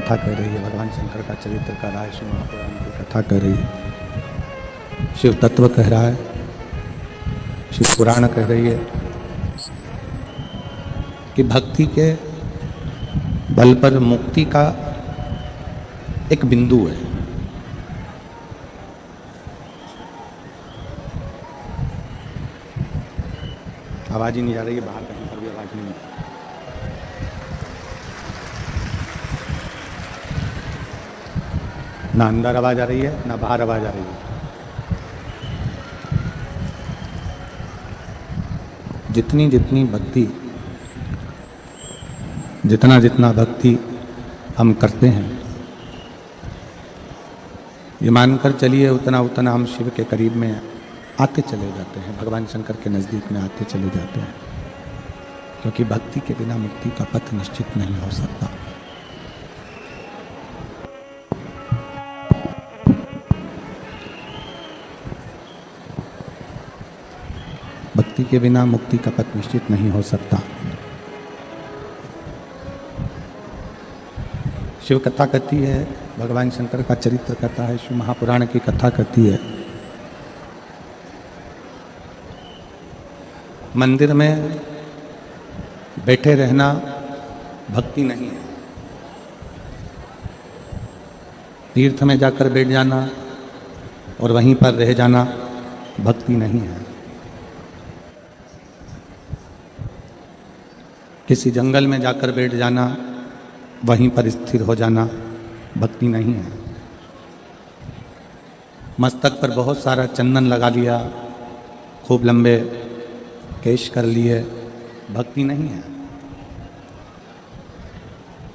कथा कह रही है, भगवान शंकर का चरित्र कर रहा है, शिव महापुराण की कथा कह रही है, शिव तत्व कह रहा है, शिव पुराण कह रही है कि भक्ति के बल पर मुक्ति का एक बिंदु है। आवाज ही नहीं जा रही है, बाहर कहीं पर भी आवाज नहीं है। ना अंदर आवाज आ रही है, ना बाहर आवाज आ रही है। जितनी जितनी भक्ति, जितना जितना भक्ति हम करते हैं, ये मानकर चलिए उतना उतना हम शिव के करीब में आते चले जाते हैं, भगवान शंकर के नज़दीक में आते चले जाते हैं, क्योंकि भक्ति के बिना मुक्ति का पथ निश्चित नहीं हो सकता। भक्ति के बिना मुक्ति का पथ निश्चित नहीं हो सकता। शिव कथा कहती है, भगवान शंकर का चरित्र कहता है, शिव महापुराण की कथा कहती है, मंदिर में बैठे रहना भक्ति नहीं है, तीर्थ में जाकर बैठ जाना और वहीं पर रह जाना भक्ति नहीं है, किसी जंगल में जाकर बैठ जाना, वहीं पर स्थिर हो जाना भक्ति नहीं है, मस्तक पर बहुत सारा चंदन लगा लिया, खूब लंबे केश कर लिए, भक्ति नहीं है।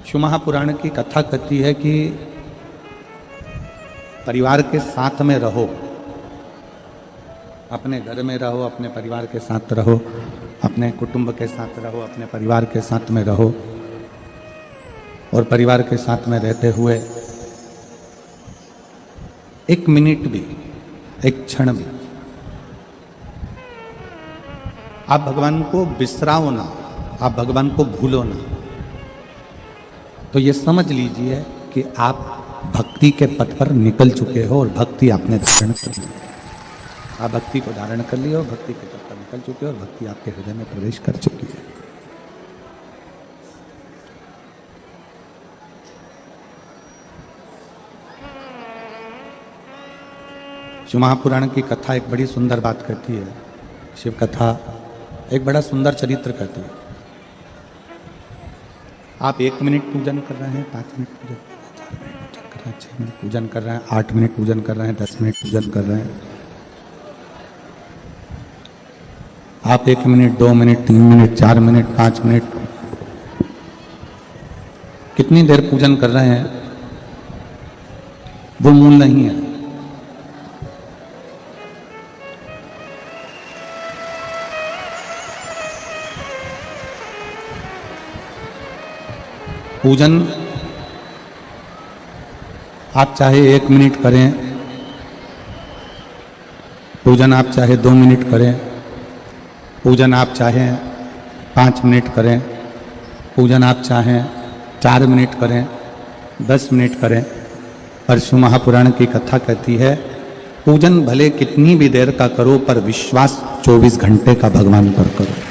शिव महापुराण की कथा कहती है कि परिवार के साथ में रहो, अपने घर में रहो, अपने परिवार के साथ रहो, अपने कुटुंब के साथ रहो, अपने परिवार के साथ में रहो, और परिवार के साथ में रहते हुए एक मिनट भी, एक क्षण भी आप भगवान को बिसराओ ना, आप भगवान को भूलो ना, तो ये समझ लीजिए कि आप भक्ति के पथ पर निकल चुके हो और भक्ति आपने धारण कर ली। आप भक्ति को धारण कर लिए और भक्ति के पथ पर निकल चुके हो और भक्ति आपके हृदय में प्रवेश कर चुकी है। शिव महापुराण की कथा एक बड़ी सुंदर बात कहती है, शिव कथा एक बड़ा सुंदर चरित्र कहती है। आप 1 मिनट पूजन कर रहे हैं, 5 मिनट पूजन कर रहे हैं, 4 मिनट पूजन कर रहे हैं, 6 मिनट पूजन कर रहे हैं, 8 मिनट पूजन कर रहे हैं, 10 मिनट पूजन कर रहे हैं, आप 1 minute, 2 minute, 3 minute, 4 minute, 5 minute, कितनी देर पूजन कर रहे हैं, वो मूल नहीं है। पूजन आप चाहे 1 मिनट करें, पूजन आप चाहे 2 मिनट करें, पूजन आप चाहें 5 मिनट करें, पूजन आप चाहें 4 मिनट करें, 10 मिनट करें, पर शिव महापुराण की कथा कहती है पूजन भले कितनी भी देर का करो, पर विश्वास 24 घंटे का भगवान पर करो।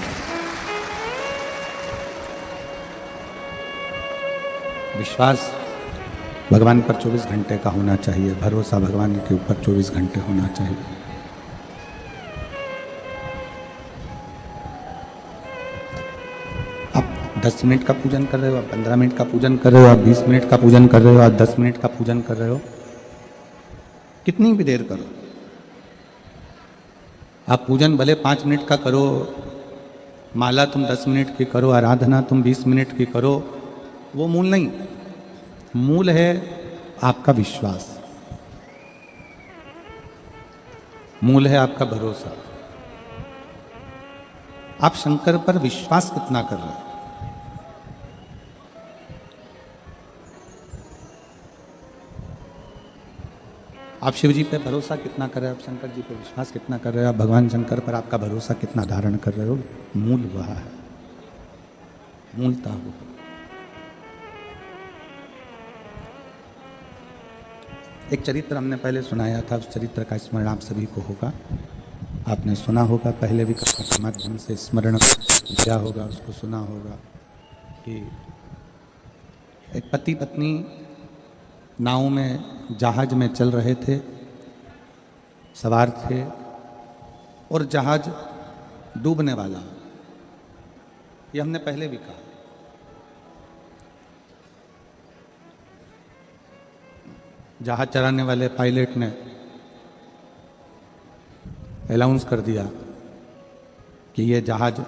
विश्वास भगवान पर 24 घंटे का होना चाहिए, भरोसा भगवान के ऊपर 24 घंटे होना चाहिए। आप 10 मिनट का पूजन कर रहे हो, आप 15 मिनट का पूजन कर रहे हो, आप 20 मिनट का पूजन कर रहे हो, आप 10 मिनट का पूजन कर रहे हो, कितनी भी देर करो, आप पूजन भले 5 मिनट का करो, माला तुम 10 मिनट की करो, आराधना तुम 20 मिनट की करो, वो मूल नहीं। मूल है आपका विश्वास, मूल है आपका भरोसा। आप शंकर पर विश्वास कितना कर रहे हैं? आप शिव जी पे भरोसा कितना कर रहे हो, आप शंकर जी पे विश्वास कितना कर रहे हो, आप भगवान शंकर पर आपका भरोसा कितना धारण कर रहे हो? मूल वह है, मूलता वो। एक चरित्र हमने पहले सुनाया था, उस चरित्र का स्मरण आप सभी को होगा, आपने सुना होगा, पहले भी कथा के माध्यम से स्मरण किया होगा, उसको सुना होगा कि एक पति पत्नी नाव में, जहाज में चल रहे थे, सवार थे और जहाज डूबने वाला। ये हमने पहले भी कहा। जहाज चलाने वाले पायलट ने अनाउंस कर दिया कि ये जहाज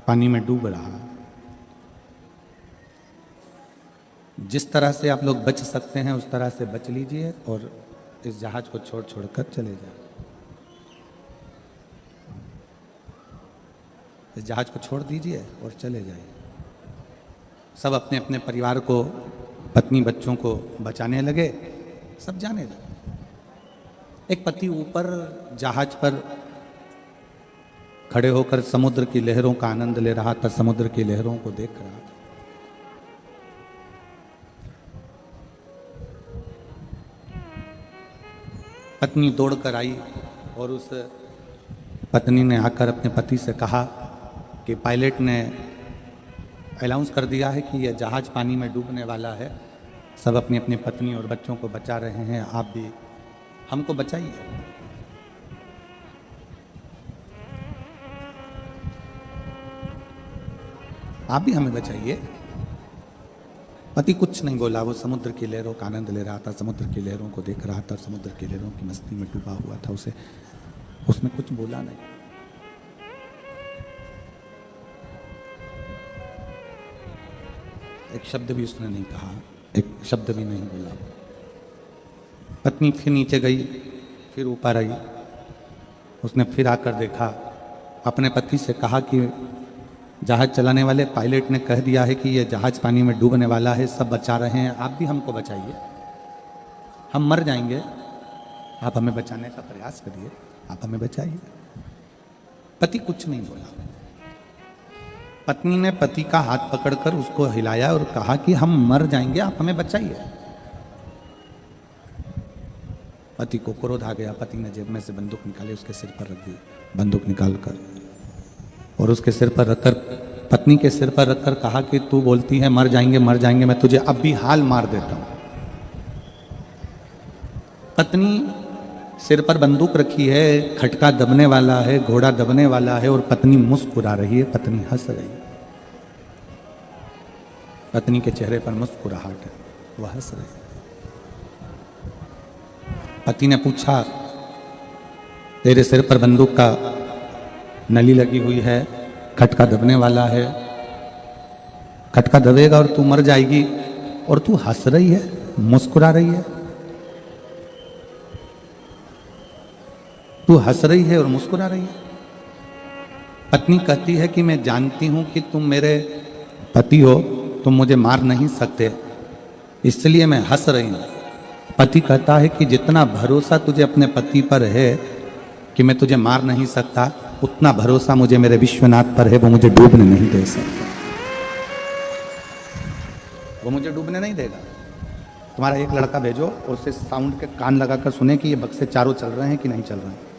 पानी में डूब रहा है। जिस तरह से आप लोग बच सकते हैं उस तरह से बच लीजिए और इस जहाज को छोड़ छोड़ कर चले जाए। इस जहाज को छोड़ दीजिए और चले जाइए। सब अपने अपने परिवार को, पत्नी बच्चों को बचाने लगे, सब जाने लगे। एक पति ऊपर जहाज पर खड़े होकर समुद्र की लहरों का आनंद ले रहा था, समुद्र की लहरों को देख रहा था। पत्नी दौड़कर आई और उस पत्नी ने आकर अपने पति से कहा कि पायलट ने अनाउंस कर दिया है कि यह जहाज पानी में डूबने वाला है, सब अपनी अपनी पत्नी और बच्चों को बचा रहे हैं, आप भी हमको बचाइए। आप भी हमें बचाइए। पति कुछ नहीं बोला, वो समुद्र की लहरों का आनंद ले रहा था, समुद्र की लहरों को देख रहा था, समुद्र की लहरों की मस्ती में डूबा हुआ था। उसने कुछ बोला नहीं। एक शब्द भी उसने नहीं कहा, एक शब्द भी नहीं बोला। पत्नी फिर नीचे गई, फिर ऊपर आई। उसने फिर आकर देखा, अपने पति से कहा कि जहाज चलाने वाले पायलट ने कह दिया है कि यह जहाज पानी में डूबने वाला है, सब बचा रहे हैं, आप भी हमको बचाइए, हम मर जाएंगे, आप हमें बचाने का प्रयास करिए, आप हमें बचाइए। पति कुछ नहीं बोला। पत्नी ने पति का हाथ पकड़कर उसको हिलाया और कहा कि हम मर जाएंगे, आप हमें बचाइए। पति को क्रोध आ गया। पति ने जेब में से बंदूक निकाली, उसके सिर पर रख दी, बंदूक निकालकर, और उसके सिर पर रखकर, पत्नी के सिर पर रखकर कहा कि तू बोलती है मर जाएंगे मर जाएंगे, मैं तुझे अब भी हाल मार देता हूं। पत्नी सिर पर बंदूक रखी है, खटका दबने वाला है, घोड़ा दबने वाला है, और पत्नी मुस्कुरा रही है, पत्नी हंस रही है। पत्नी के चेहरे पर मुस्कुराहट है, वह हंस रही है। पति ने पूछा, तेरे सिर पर बंदूक का नली लगी हुई है, खटका दबने वाला है, खटका दबेगा और तू मर जाएगी, और तू हंस रही है, मुस्कुरा रही है। तू हंस रही है और मुस्कुरा रही है। पत्नी कहती है कि मैं जानती हूं कि तुम मेरे पति हो, तुम मुझे मार नहीं सकते, इसलिए मैं हंस रही हूं। पति कहता है कि जितना भरोसा तुझे अपने पति पर है कि मैं तुझे मार नहीं सकता, उतना भरोसा मुझे मेरे विश्वनाथ पर है, वो मुझे डूबने नहीं दे सकता, वो मुझे डूबने नहीं देगा। तुम्हारा एक लड़का भेजो और उसे साउंड के कान लगाकर सुने कि ये बक्से चारों चल रहे हैं कि नहीं चल रहे हैं।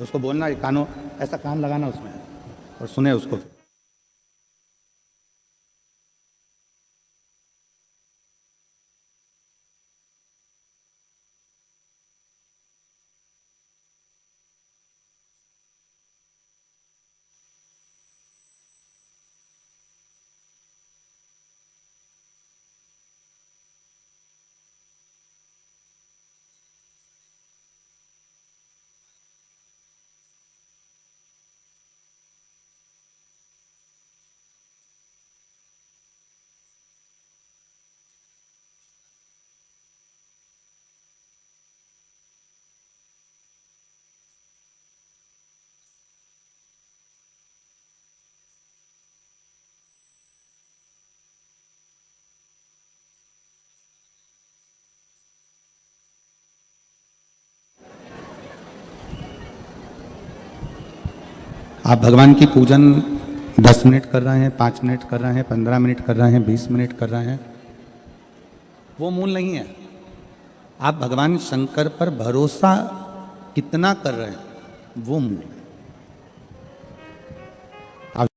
उसको बोलना, ये कानों ऐसा कान लगाना उसमें और सुने उसको। आप भगवान की पूजन 10 मिनट कर रहे हैं, 5 मिनट कर रहे हैं, 15 मिनट कर रहे हैं, 20 मिनट कर रहे हैं, वो मूल नहीं है। आप भगवान शंकर पर भरोसा कितना कर रहे हैं वो मूल है। आप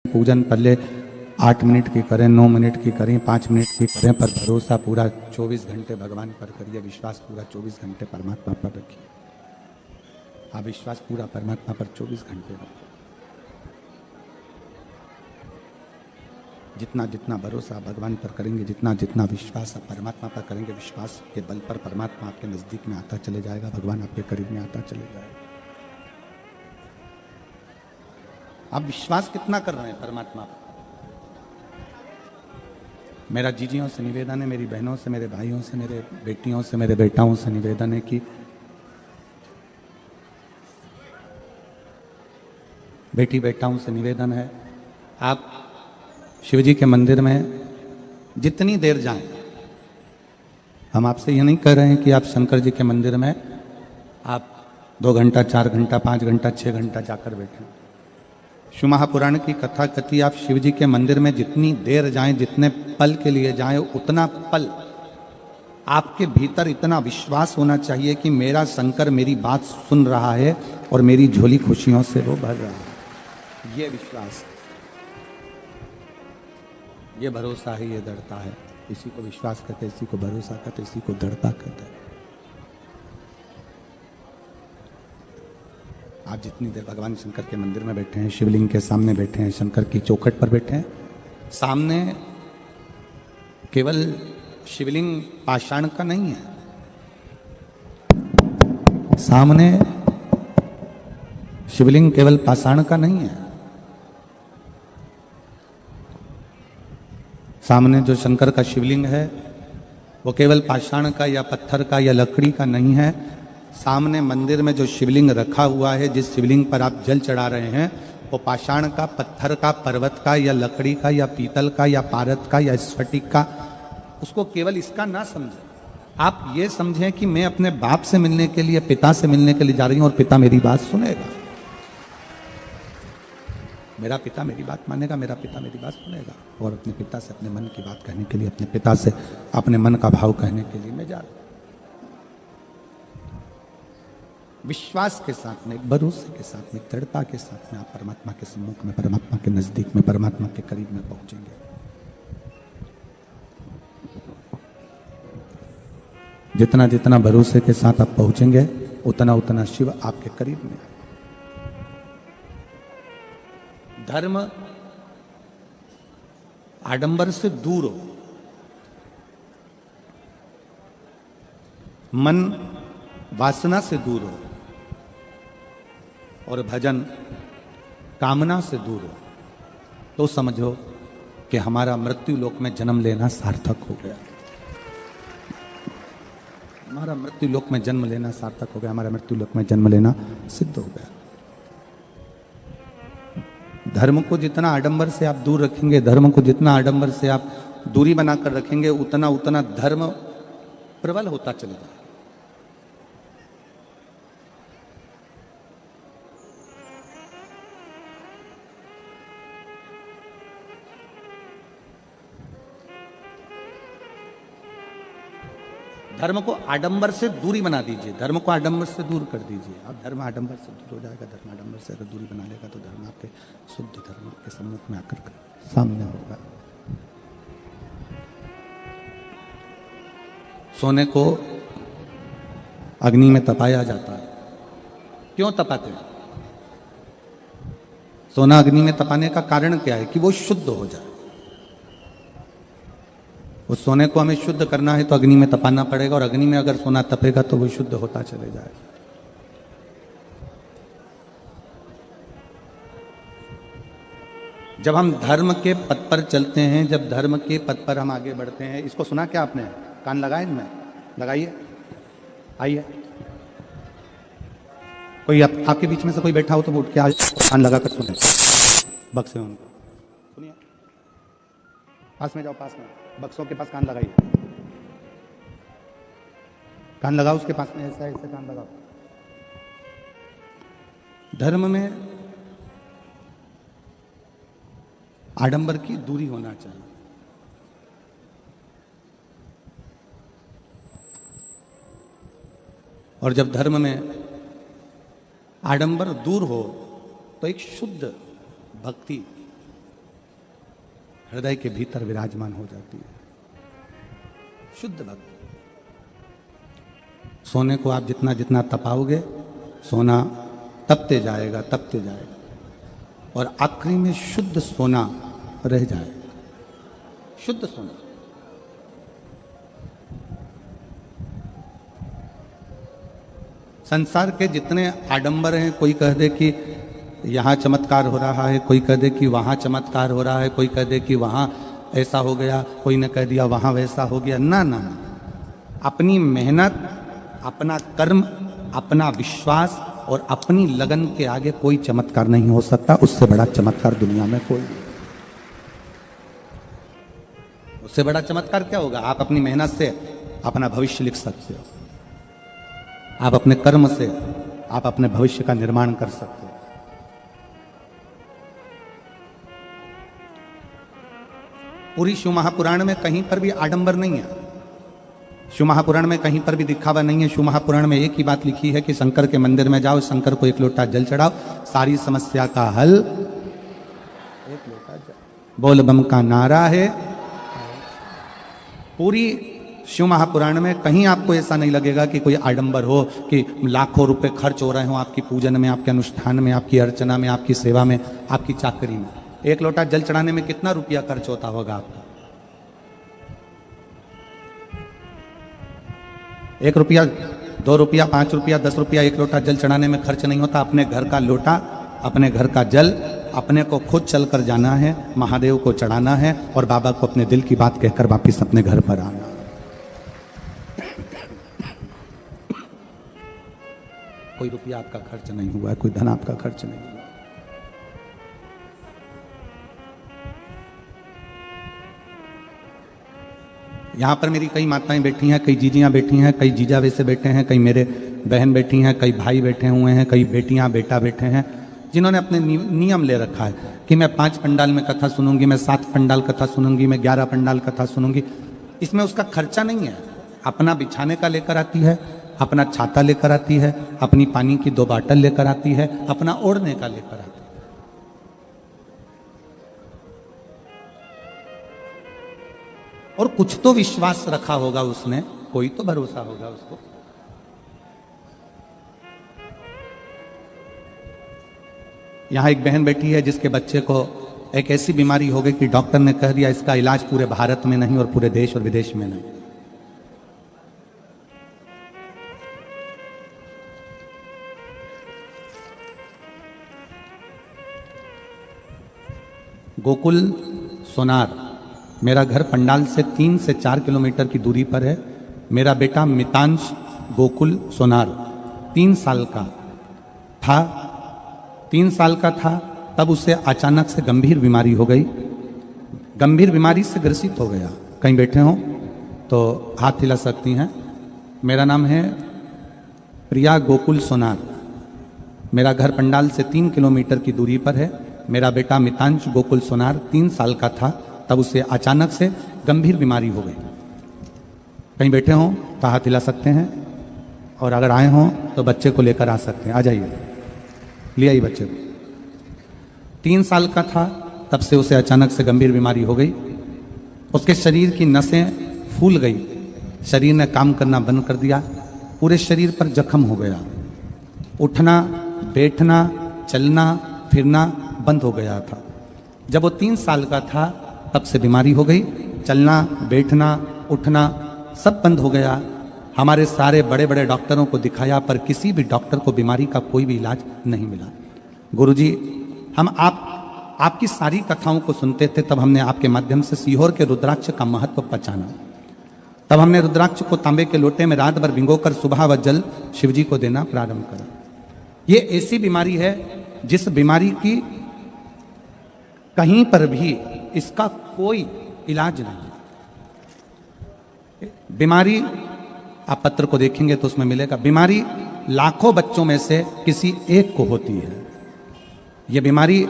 पूजन पहले 8 मिनट की करें, 9 मिनट की करें, 5 मिनट की करें, पर भरोसा पूरा 24 घंटे भगवान पर करिए, विश्वास पूरा 24 घंटे परमात्मा पर रखिए। आप विश्वास पूरा परमात्मा पर 24 घंटे रखिए। जितना जितना भरोसा आप भगवान पर करेंगे, जितना जितना विश्वास आप परमात्मा पर करेंगे, विश्वास के बल पर परमात्मा आपके नजदीक में आता चले जाएगा, भगवान आपके करीब में आता चले जाएगा। आप विश्वास कितना कर रहे हैं परमात्मा पर? मेरा जीजियों से निवेदन है, मेरी बहनों से, मेरे भाइयों से, मेरे बेटियों से, मेरे बेटाओं से निवेदन है कि बेटी बेटाओं से निवेदन है, आप शिवजी के मंदिर में जितनी देर जाएं, हम आपसे ये नहीं कह रहे हैं कि आप शंकर जी के मंदिर में आप 2 घंटा, 4 घंटा, 5 घंटा, 6 घंटा जाकर बैठें। शिव महापुराण की कथा कथी, आप शिव जी के मंदिर में जितनी देर जाएं, जितने पल के लिए जाएं, उतना पल आपके भीतर इतना विश्वास होना चाहिए कि मेरा शंकर मेरी बात सुन रहा है और मेरी झोली खुशियों से वो भर रहा है। ये विश्वास, ये भरोसा है, ये दृढ़ता है। इसी को विश्वास करते, इसी को भरोसा करते, इसी को दृढ़ता करते हैं। आप जितनी देर भगवान शंकर के मंदिर में बैठे हैं, शिवलिंग के सामने बैठे हैं, शंकर की चौखट पर बैठे हैं, सामने केवल शिवलिंग पाषाण का नहीं है, सामने शिवलिंग केवल पाषाण का नहीं है, सामने जो शंकर का शिवलिंग है वो केवल पाषाण का या पत्थर का या लकड़ी का नहीं है। सामने मंदिर में जो शिवलिंग रखा हुआ है, जिस शिवलिंग पर आप जल चढ़ा रहे हैं, वो पाषाण का, पत्थर का, पर्वत का या लकड़ी का या पीतल का या पारद का या स्फटिक का, उसको केवल इसका ना समझें। आप ये समझें कि मैं अपने बाप से मिलने के लिए, पिता से मिलने के लिए जा रही हूं और पिता मेरी बात सुनेगा, मेरा पिता मेरी बात मानेगा, मेरा पिता मेरी बात सुनेगा, और अपने पिता से अपने मन की बात कहने के लिए, अपने पिता से अपने मन का भाव कहने के लिए मैं जा रहा हूं। विश्वास के साथ में, भरोसे के साथ में, दृढ़ता के साथ में आप परमात्मा के सम्मुख में, परमात्मा के नजदीक में, परमात्मा के करीब में पहुंचेंगे। जितना जितना भरोसे के साथ आप पहुंचेंगे, उतना उतना शिव आपके करीब में। धर्म आडंबर से दूर हो, मन वासना से दूर हो, और भजन कामना से दूर हो, तो समझो कि हमारा मृत्यु लोक में जन्म लेना सार्थक हो गया। हमारा मृत्यु लोक में जन्म लेना सार्थक हो गया, हमारा मृत्यु लोक में जन्म लेना सिद्ध हो गया। धर्म को जितना आडंबर से आप दूर रखेंगे, धर्म को जितना आडंबर से आप दूरी बनाकर रखेंगे, उतना उतना धर्म प्रबल होता चलेगा। धर्म को आडंबर से दूरी बना दीजिए, धर्म को आडंबर से दूर कर दीजिए। अब धर्म आडंबर से दूर हो जाएगा, धर्म आडंबर से अगर दूरी बना लेगा तो धर्म आपके शुद्ध धर्म आपके सम्मुख में आकर सामने होगा। सोने को अग्नि में तपाया जाता है, क्यों तपाते हैं? सोना अग्नि में तपाने का कारण क्या है? कि वो शुद्ध हो जाए। उस सोने को हमें शुद्ध करना है तो अग्नि में तपाना पड़ेगा, और अग्नि में अगर सोना तपेगा तो वो शुद्ध होता चले जाएगा। जब हम धर्म के पथ पर चलते हैं, जब धर्म के पथ पर हम आगे बढ़ते हैं, इसको सुना क्या आपने? कान लगाए इनमें? लगाइए, आइए। कोई आपके बीच में से कोई बैठा हो तो वो उठ के आज कान लगाकर सुने, बक्से उनको सुनिए। पास में जाओ, पास में बक्सों के पास कान लगाइए, कान लगाओ उसके पास में, ऐसा ऐसे कान लगाओ। धर्म में आडंबर की दूरी होना चाहिए। और जब धर्म में आडंबर दूर हो तो एक शुद्ध भक्ति हृदय के भीतर विराजमान हो जाती है। शुद्ध भक्ति। सोने को आप जितना जितना तपाओगे सोना तपते जाएगा, तपते जाएगा, और आखिरी में शुद्ध सोना रह जाएगा। शुद्ध सोना। संसार के जितने आडंबर हैं, कोई कह दे कि यहाँ चमत्कार हो रहा है, कोई कह दे कि वहाँ चमत्कार हो रहा है, कोई कह दे कि वहाँ ऐसा हो गया, कोई ने कह दिया वहाँ वैसा हो गया। ना ना, अपनी मेहनत, अपना कर्म, अपना विश्वास और अपनी लगन के आगे कोई चमत्कार नहीं हो सकता। उससे बड़ा चमत्कार दुनिया में कोई नहीं। उससे बड़ा चमत्कार क्या होगा? आप अपनी मेहनत से अपना भविष्य लिख सकते हो, आप अपने कर्म से आप अपने भविष्य का निर्माण कर सकते हो। पूरी शिव महापुराण में कहीं पर भी आडंबर नहीं है। शिव महापुराण में कहीं पर भी दिखावा नहीं है। शिव महापुराण में एक ही बात लिखी है कि शंकर के मंदिर में जाओ, शंकर को एक लोटा जल चढ़ाओ, सारी समस्या का हल एक लोटा जल। बोल बम का नारा है। पूरी शिव महापुराण में कहीं आपको ऐसा नहीं लगेगा कि कोई आडंबर हो, कि लाखों रुपए खर्च हो रहे हो आपकी पूजन में, आपके अनुष्ठान में, आपकी अर्चना में, आपकी सेवा में, आपकी चाकरी में। एक लोटा जल चढ़ाने में कितना रुपया खर्च होता होगा आपका? 1 रुपया, 2 रुपया, 5 रुपया, 10 रुपया एक लोटा जल चढ़ाने में खर्च नहीं होता। अपने घर का लोटा, अपने घर का जल अपने को खुद चलकर जाना है, महादेव को चढ़ाना है और बाबा को अपने दिल की बात कहकर वापिस अपने घर पर आना। कोई रुपया आपका खर्च नहीं हुआ है, कोई धन आपका खर्च नहीं हुआ। यहाँ पर मेरी कई माताएं बैठी हैं, कई जीजियाँ बैठी हैं, कई जीजा वैसे बैठे हैं, कई मेरे बहन बैठी हैं, कई भाई बैठे हुए हैं, कई बेटियाँ बेटा बैठे हैं, जिन्होंने अपने नियम ले रखा है कि मैं 5 पंडाल में कथा सुनूंगी, मैं 7 पंडाल कथा सुनूंगी, मैं 11 पंडाल कथा सुनूंगी। इसमें उसका खर्चा नहीं है। अपना बिछाने का लेकर आती है, अपना छाता लेकर आती है, अपनी पानी की 2 बाटल लेकर आती है, अपना ओढ़ने का लेकर आती है। और कुछ तो विश्वास रखा होगा उसने, कोई तो भरोसा होगा उसको। यहां एक बहन बैठी है जिसके बच्चे को एक ऐसी बीमारी हो गई कि डॉक्टर ने कह दिया इसका इलाज पूरे भारत में नहीं और पूरे देश और विदेश में नहीं। गोकुल सोनार, मेरा घर पंडाल से 3 से 4 किलोमीटर की दूरी पर है। मेरा बेटा मितांश गोकुल सोनार 3 साल का था। 3 साल का था तब उसे अचानक से गंभीर बीमारी हो गई। गंभीर बीमारी से ग्रसित हो गया। कहीं बैठे हो तो हाथ हिला सकती हैं। मेरा नाम है प्रिया गोकुल सोनार। मेरा घर पंडाल से 3 किलोमीटर की दूरी पर है। मेरा बेटा मितांश गोकुल सोनार 3 साल का था तब उसे अचानक से गंभीर बीमारी हो गई। कहीं बैठे हो तो हाथ हिला सकते हैं, और अगर आए हों तो बच्चे को लेकर आ सकते हैं। आ जाइए, ले आइए बच्चे को। 3 साल का था तब से उसे अचानक से गंभीर बीमारी हो गई। उसके शरीर की नसें फूल गई, शरीर ने काम करना बंद कर दिया, पूरे शरीर पर जख्म हो गया। उठना, बैठना, चलना फिरना बंद हो गया था। जब वो 3 साल का था तब से बीमारी हो गई। चलना, बैठना, उठना सब बंद हो गया। हमारे सारे बड़े बड़े डॉक्टरों को दिखाया पर किसी भी डॉक्टर को बीमारी का कोई भी इलाज नहीं मिला। गुरुजी, हम आपकी सारी कथाओं को सुनते थे, तब हमने आपके माध्यम से सीहोर के रुद्राक्ष का महत्व पहचाना। तब हमने रुद्राक्ष को तांबे के लोटे में रात भर भिगोकर सुबह व जल शिवजी को देना प्रारंभ करा। ये ऐसी बीमारी है जिस बीमारी की कहीं पर भी इसका कोई इलाज नहीं। बीमारी, आप पत्र को देखेंगे तो उसमें मिलेगा, बीमारी लाखों बच्चों में से किसी एक को होती है। यह बीमारी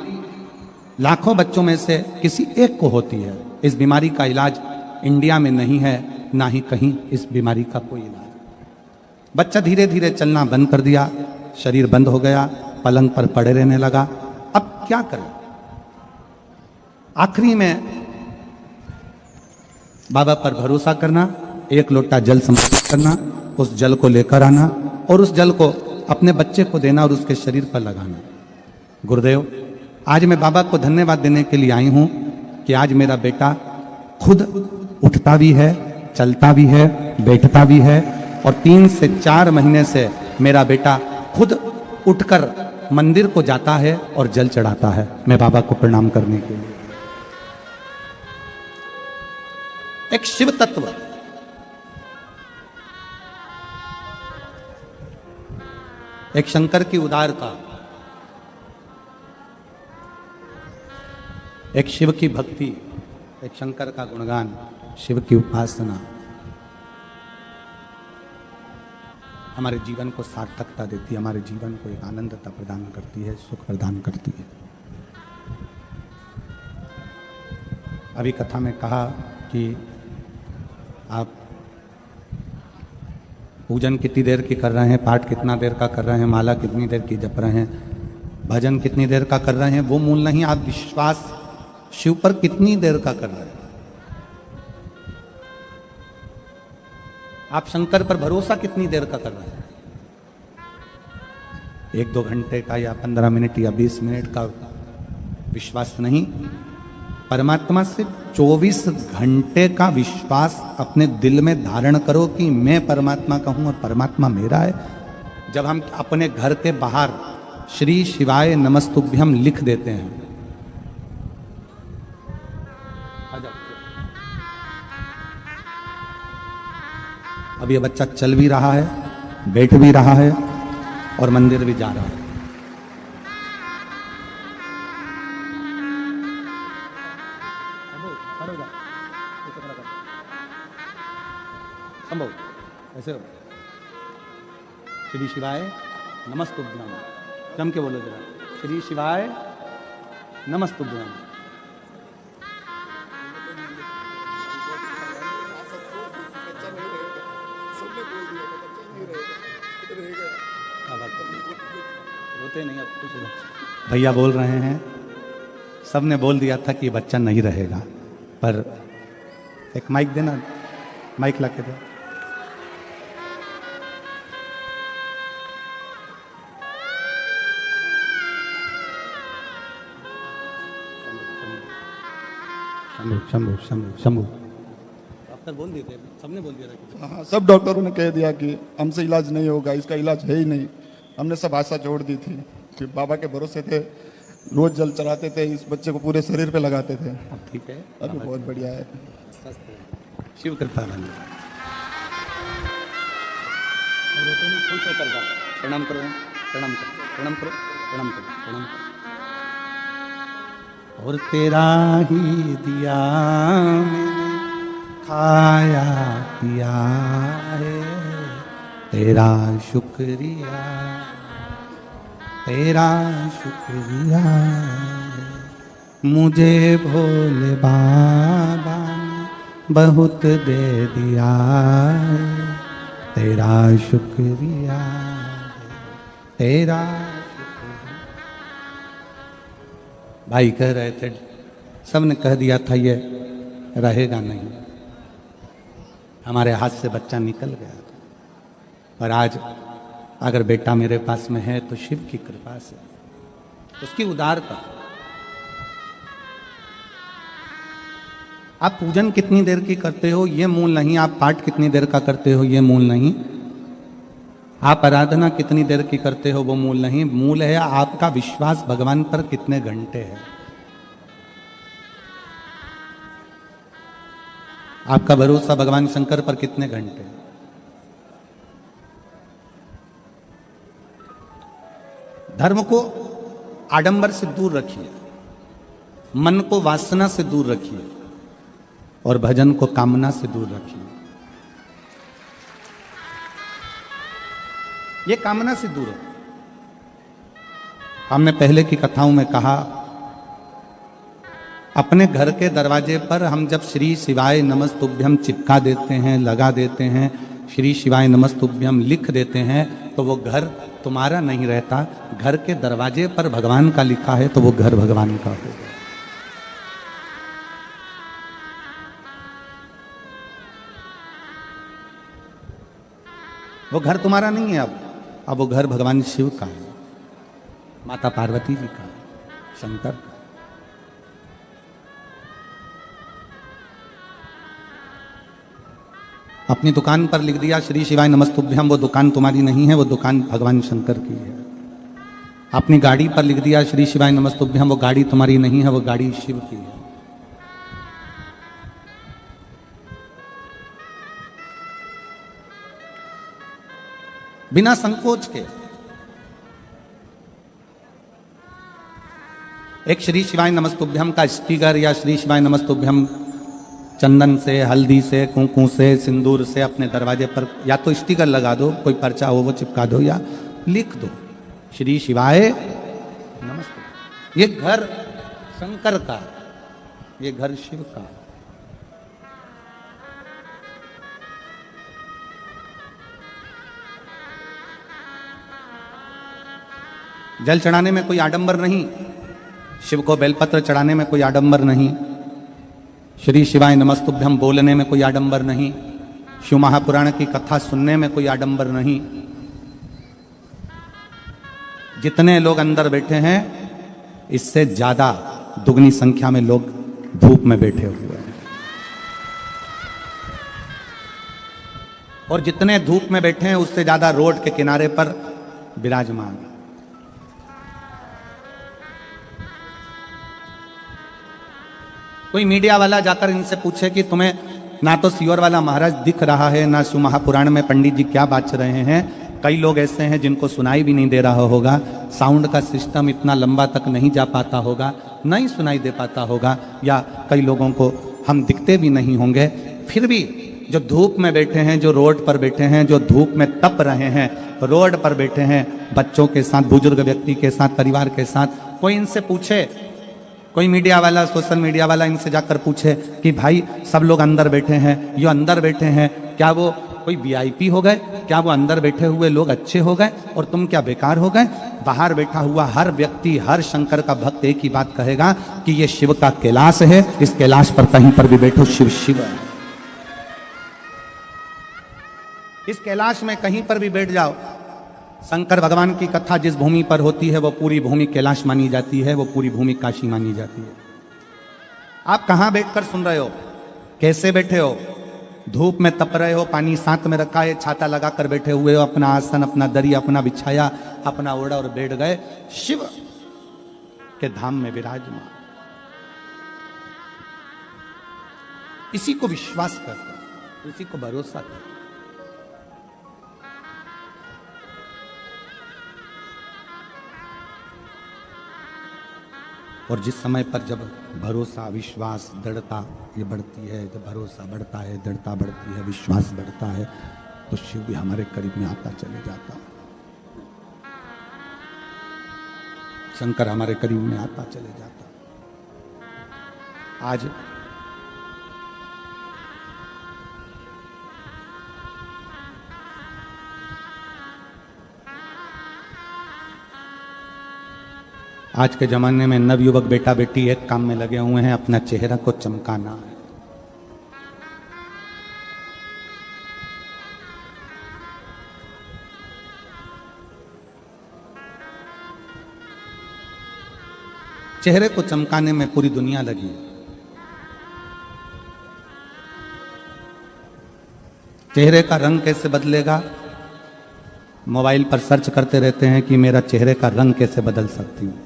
लाखों बच्चों में से किसी एक को होती है। इस बीमारी का इलाज इंडिया में नहीं है, ना ही कहीं इस बीमारी का कोई इलाज। बच्चा धीरे धीरे चलना बंद कर दिया, शरीर बंद हो गया, पलंग पर पड़े रहने लगा। अब क्या करें? आखिरी में बाबा पर भरोसा करना, एक लोटा जल समर्पित करना, उस जल को लेकर आना और उस जल को अपने बच्चे को देना और उसके शरीर पर लगाना। गुरुदेव, आज मैं बाबा को धन्यवाद देने के लिए आई हूं कि आज मेरा बेटा खुद उठता भी है, चलता भी है, बैठता भी है और 3 से 4 महीने से मेरा बेटा खुद उठकर मंदिर को जाता है और जल चढ़ाता है मैं बाबा को प्रणाम करने के लिए। एक शिव तत्व, एक शंकर की उदारता, एक शिव की भक्ति, एक शंकर का गुणगान, शिव की उपासना हमारे जीवन को सार्थकता देती है, हमारे जीवन को एक आनंदता प्रदान करती है, सुख प्रदान करती है। अभी कथा में कहा कि आप पूजन कितनी देर की कर रहे हैं, पाठ कितना देर का कर रहे हैं, माला कितनी देर की जप रहे हैं, भजन कितनी देर का कर रहे हैं, वो मूल नहीं। आप विश्वास शिव पर कितनी देर का कर रहे हैं, आप शंकर पर भरोसा कितनी देर का कर रहे हैं। 1-2 घंटे का या 15 मिनट या 20 मिनट का विश्वास नहीं, परमात्मा से 24 घंटे का विश्वास अपने दिल में धारण करो कि मैं परमात्मा का हूं और परमात्मा मेरा है। जब हम अपने घर के बाहर श्री शिवाय नमस्तुभ्यम लिख देते हैं, अब ये बच्चा चल भी रहा है, बैठ भी रहा है और मंदिर भी जा रहा है। संभव ऐसे हो। श्री शिवाय नमस्तुभ्यम, जम के बोलो जरा, श्री शिवाय नमस्तुभ्यम। रोते नहीं, अब कुछ भैया बोल रहे हैं, सबने बोल दिया था कि बच्चा नहीं रहेगा, पर एक माइक देना, माइक ला के दो। शंभू शंभू शंभू शंभू डॉक्टर बोल दिए थे, सबने बोल दिया था। हाँ, सब डॉक्टरों ने कह दिया कि हमसे इलाज नहीं होगा, इसका इलाज है ही नहीं। हमने सब आशा छोड़ दी थी, फिर बाबा के भरोसे थे, रोज जल चढ़ाते थे, इस बच्चे को पूरे शरीर पे लगाते थे। अब ठीक है, अभी बहुत बढ़िया है, शिव कृपा बनी। खुश होकर जाओ, प्रणाम करो, प्रणाम करो, प्रणाम करो, प्रणाम करो, प्रणाम करो। और तेरा ही दिया मैंने खाया पिया है, तेरा शुक्रिया, तेरा शुक्रिया। मुझे भोले बाबा ने बहुत दे दिया है, तेरा शुक्रिया, तेरा शुक्रिया। भाई कह रहे थे, सबने कह दिया था ये रहेगा नहीं, हमारे हाथ से बच्चा निकल गया था, पर आज अगर बेटा मेरे पास में है तो शिव की कृपा से, उसकी उदारता। आप पूजन कितनी देर की करते हो ये मूल नहीं, आप पाठ कितनी देर का करते हो ये मूल नहीं, आप आराधना कितनी देर की करते हो वो मूल नहीं, मूल है आपका विश्वास भगवान पर कितने घंटे है, आपका भरोसा भगवान शंकर पर कितने घंटे। धर्म को आडंबर से दूर रखिए, मन को वासना से दूर रखिए, और भजन को कामना से दूर रखिए। ये कामना से दूर है। हमने पहले की कथाओं में कहा, अपने घर के दरवाजे पर हम जब श्री शिवाय नमस्तुभ्यम चिपका देते हैं, लगा देते हैं, श्री शिवाय नमस्तुभ्यम लिख देते हैं, तो वो घर तुम्हारा नहीं रहता। घर के दरवाजे पर भगवान का लिखा है तो वो घर भगवान का होगा। वो घर तुम्हारा नहीं है, अब वो घर भगवान शिव का है, माता पार्वती जी का, शंकर का। अपनी दुकान पर लिख दिया श्री शिवाय नमस्तुभ्यम, वो दुकान तुम्हारी नहीं है, वो दुकान भगवान शंकर की है। अपनी गाड़ी पर लिख दिया श्री शिवाय नमस्तुभ्यम, वो गाड़ी तुम्हारी नहीं है, वो गाड़ी शिव की है। बिना संकोच के एक श्री शिवाय नमस्तुभ्यम का स्टिकर या श्री शिवाय नमस्तुभ्यम चंदन से, हल्दी से, कुंकू से, सिंदूर से अपने दरवाजे पर या तो स्टिकर लगा दो, कोई पर्चा हो वो चिपका दो, या लिख दो श्री शिवाय नमस्तुभ्यम। ये घर शंकर का, ये घर शिव का। जल चढ़ाने में कोई आडंबर नहीं, शिव को बेलपत्र चढ़ाने में कोई आडंबर नहीं, श्री शिवाय नमस्तुभ्यम बोलने में कोई आडंबर नहीं, शिव महापुराण की कथा सुनने में कोई आडंबर नहीं। जितने लोग अंदर बैठे हैं, इससे ज्यादा दुगनी संख्या में लोग धूप में बैठे हुए हैं। और जितने धूप में बैठे हैं, उससे ज्यादा रोड के किनारे पर विराजमान। कोई मीडिया वाला जाकर इनसे पूछे कि तुम्हें ना तो सियोर वाला महाराज दिख रहा है, ना शिव महापुराण में पंडित जी क्या बात रहे हैं। कई लोग ऐसे हैं जिनको सुनाई भी नहीं दे रहा होगा, साउंड का सिस्टम इतना लंबा तक नहीं जा पाता होगा, नहीं सुनाई दे पाता होगा, या कई लोगों को हम दिखते भी नहीं होंगे। फिर भी जो धूप में बैठे हैं, जो रोड पर बैठे हैं, जो धूप में तप रहे हैं, रोड पर बैठे हैं, बच्चों के साथ, बुजुर्ग व्यक्ति के साथ, परिवार के साथ, कोई इनसे पूछे, कोई मीडिया वाला, सोशल मीडिया वाला इनसे जाकर पूछे कि भाई सब लोग अंदर बैठे हैं, ये अंदर बैठे हैं, क्या वो कोई वीआईपी हो गए? क्या वो अंदर बैठे हुए लोग अच्छे हो गए और तुम क्या बेकार हो गए? बाहर बैठा हुआ हर व्यक्ति, हर शंकर का भक्त एक ही बात कहेगा कि ये शिव का कैलाश है, इस कैलाश पर कहीं पर भी बैठो शिव शिव है। इस कैलाश में कहीं पर भी बैठ जाओ, शंकर भगवान की कथा जिस भूमि पर होती है वो पूरी भूमि कैलाश मानी जाती है, वो पूरी भूमि काशी मानी जाती है। आप कहां बैठकर सुन रहे हो? कैसे बैठे हो? धूप में तप रहे हो, पानी साथ में रखा है, छाता लगाकर बैठे हुए हो, अपना आसन, अपना दरी अपना बिछाया, अपना ओढ़ा और बैठ गए शिव के धाम में विराजमान। इसी को विश्वास करते, इसी को भरोसा करते। और जिस समय पर जब भरोसा, विश्वास, दृढ़ता ये बढ़ती है, जब भरोसा बढ़ता है, दृढ़ता बढ़ती है, विश्वास बढ़ता है, तो शिव भी हमारे करीब में आता चले जाता, शंकर हमारे करीब में आता चले जाता। आज के जमाने में नवयुवक बेटा बेटी एक काम में लगे हुए हैं, अपना चेहरा को चमकाना है। चेहरे को चमकाने में पूरी दुनिया लगी है। चेहरे का रंग कैसे बदलेगा? मोबाइल पर सर्च करते रहते हैं कि मेरा चेहरे का रंग कैसे बदल सकती हूँ,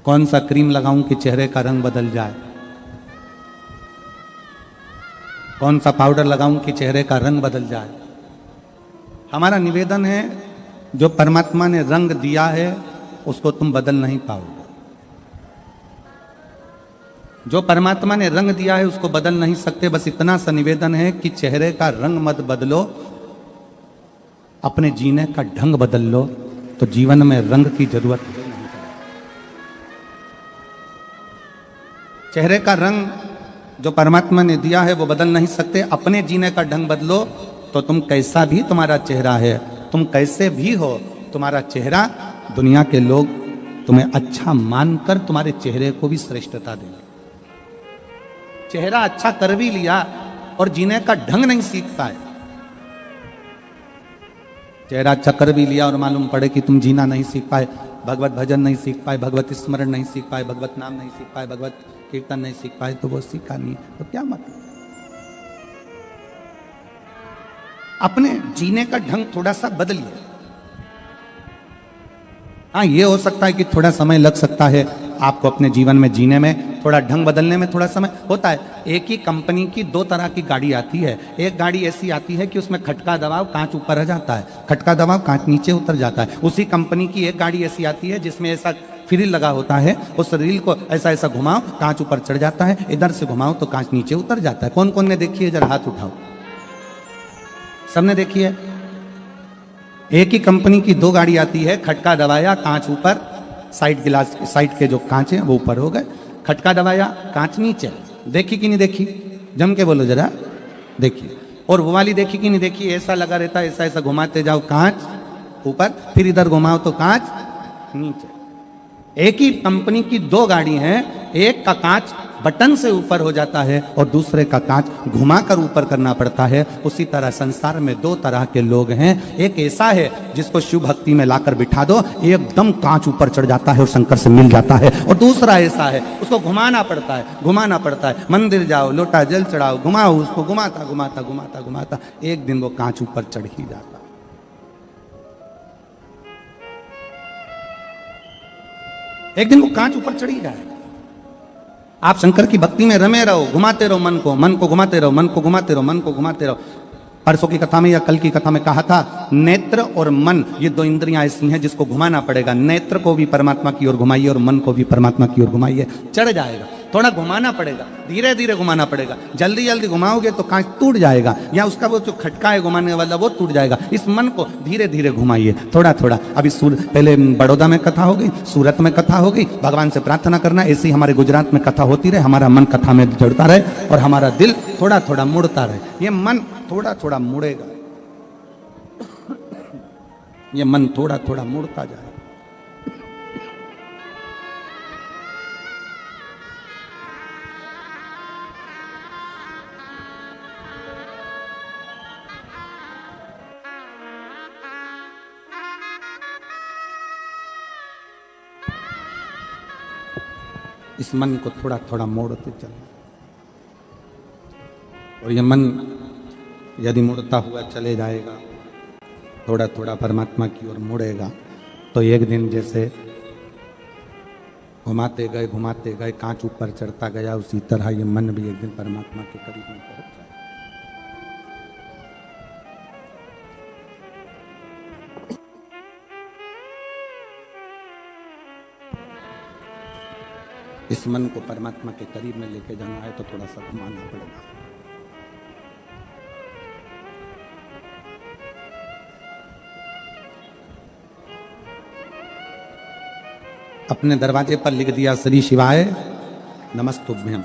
कौन सा क्रीम लगाऊं कि चेहरे का रंग बदल जाए, कौन सा पाउडर लगाऊं कि चेहरे का रंग बदल जाए। हमारा निवेदन है, जो परमात्मा ने रंग दिया है उसको तुम बदल नहीं पाओगे। जो परमात्मा ने रंग दिया है उसको बदल नहीं सकते। बस इतना सा निवेदन है कि चेहरे का रंग मत बदलो, अपने जीने का ढंग बदल लो, तो जीवन में रंग की जरूरत है नहीं। चेहरे का रंग जो परमात्मा ने दिया है वो बदल नहीं सकते। अपने जीने का ढंग बदलो तो तुम कैसा भी तुम्हारा चेहरा है, तुम कैसे भी हो, तुम्हारा चेहरा दुनिया के लोग तुम्हें अच्छा मानकर तुम्हारे चेहरे को भी श्रेष्ठता देंगे। चेहरा अच्छा कर भी लिया और जीने का ढंग नहीं सीख पाए, चेहरा अच्छा कर भी लिया और मालूम पड़े कि तुम जीना नहीं सीख पाए, भगवत भजन नहीं सीख पाए, भगवत स्मरण नहीं सीख पाए, भगवत नाम नहीं सीख पाए, भगवत कीर्तन नहीं सीख पाए, तो वो सीखा नहीं तो क्या मतलब। अपने जीने का ढंग थोड़ा सा बदलिए। हाँ, ये हो सकता है कि थोड़ा समय लग सकता है आपको अपने जीवन में जीने में, थोड़ा ढंग बदलने में थोड़ा समय होता है। एक ही कंपनी की दो तरह की गाड़ी आती है। एक गाड़ी ऐसी आती है कि उसमें खटका दबाव कांच ऊपर आ जाता है, खटका दबाव कांच नीचे उतर जाता है। उसी कंपनी की एक गाड़ी ऐसी आती है जिसमें ऐसा फ्रिल लगा होता है, उस रील को ऐसा ऐसा घुमाओ कांच ऊपर चढ़ जाता है, इधर से घुमाओ तो कांच नीचे उतर जाता है। कौन कौन ने देखी है, जरा हाथ उठाओ। सबने देखी है। एक ही कंपनी की दो गाड़ी आती है, खटका दबाया कांच ऊपर, साइड गिलास साइड के जो कांच हैं वो ऊपर हो गए, खटका दबाया कांच नीचे। देखी कि नहीं देखी, जम के बोलो जरा, देखी। और वो वाली देखी कि नहीं देखी, ऐसा लगा रहता है, ऐसा ऐसा घुमाते जाओ कांच ऊपर, फिर इधर घुमाओ तो कांच नीचे। एक ही कंपनी की दो गाड़ी हैं, एक का कांच बटन से ऊपर हो जाता है और दूसरे का कांच घुमाकर ऊपर करना पड़ता है। उसी तरह संसार में दो तरह के लोग हैं। एक ऐसा है जिसको शिव भक्ति में लाकर बिठा दो, एकदम कांच ऊपर चढ़ जाता है और शंकर से मिल जाता है। और दूसरा ऐसा है, उसको घुमाना पड़ता है, घुमाना पड़ता है। मंदिर जाओ, लोटा जल चढ़ाओ, घुमाओ उसको, घुमाता घुमाता घुमाता घुमाता एक दिन वो कांच ऊपर चढ़ ही जाता। एक दिन वो कांच ऊपर चढ़ ही जाएगा। आप शंकर की भक्ति में रमे रहो, घुमाते रहो मन को घुमाते रहो, मन को घुमाते रहो, मन को घुमाते रहो। परसों की कथा में या कल की कथा में कहा था, नेत्र और मन ये दो इंद्रियां ऐसी हैं जिसको घुमाना पड़ेगा। नेत्र को भी परमात्मा की ओर घुमाइए और मन को भी परमात्मा की ओर घुमाइए, चढ़ जाएगा। थोड़ा घुमाना पड़ेगा, धीरे धीरे घुमाना पड़ेगा। जल्दी जल्दी घुमाओगे तो कांच टूट जाएगा, या उसका वो जो खटका है घुमाने वाला वो टूट जाएगा। इस मन को धीरे धीरे घुमाइए, थोड़ा थोड़ा। अभी पहले बड़ौदा में कथा हो गई, सूरत में कथा हो गई। भगवान से प्रार्थना करना ऐसे ही हमारे गुजरात में कथा होती रहे, हमारा मन कथा में जुड़ता रहे और हमारा दिल थोड़ा थोड़ा मुड़ता रहे। ये मन थोड़ा थोड़ा मुड़ेगा, ये मन थोड़ा थोड़ा मुड़ता जाए। इस मन को थोड़ा थोड़ा मोड़ते चलो। और ये मन यदि मुड़ता हुआ चले जाएगा, थोड़ा थोड़ा परमात्मा की ओर मुड़ेगा, तो एक दिन जैसे घुमाते गए कांच ऊपर चढ़ता गया, उसी तरह ये मन भी एक दिन परमात्मा के करीब में पहुंच जाएगा। इस मन को परमात्मा के करीब में लेके जाना है तो थोड़ा सा घुमाना पड़ेगा। अपने दरवाजे पर लिख दिया, श्री शिवाय नमस्तुभ्यम।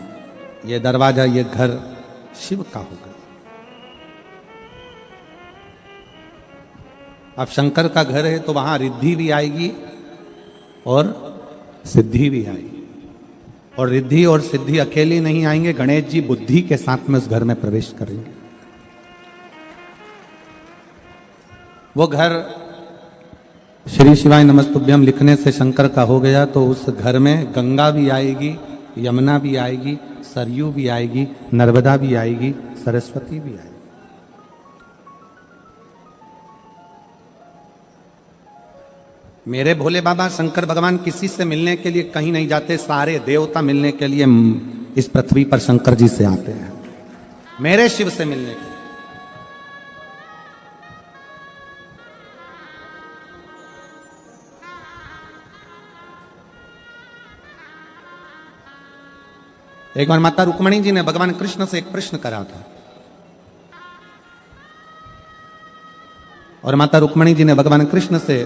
ये दरवाजा, ये घर शिव का होगा। अब शंकर का घर है तो वहां रिद्धि भी आएगी और सिद्धि भी आएगी। और रिद्धि और सिद्धि अकेले नहीं आएंगे, गणेश जी बुद्धि के साथ में उस घर में प्रवेश करेंगे। वो घर श्री शिवाय नमस्तुभ्यम लिखने से शंकर का हो गया, तो उस घर में गंगा भी आएगी, यमुना भी आएगी, सरयू भी आएगी, नर्मदा भी आएगी, सरस्वती भी आएगी। मेरे भोले बाबा शंकर भगवान किसी से मिलने के लिए कहीं नहीं जाते, सारे देवता मिलने के लिए इस पृथ्वी पर शंकर जी से आते हैं, मेरे शिव से मिलने के लिए। एक बार माता रुक्मणी जी ने भगवान कृष्ण से एक प्रश्न करा था, और माता रुक्मणी जी ने भगवान कृष्ण से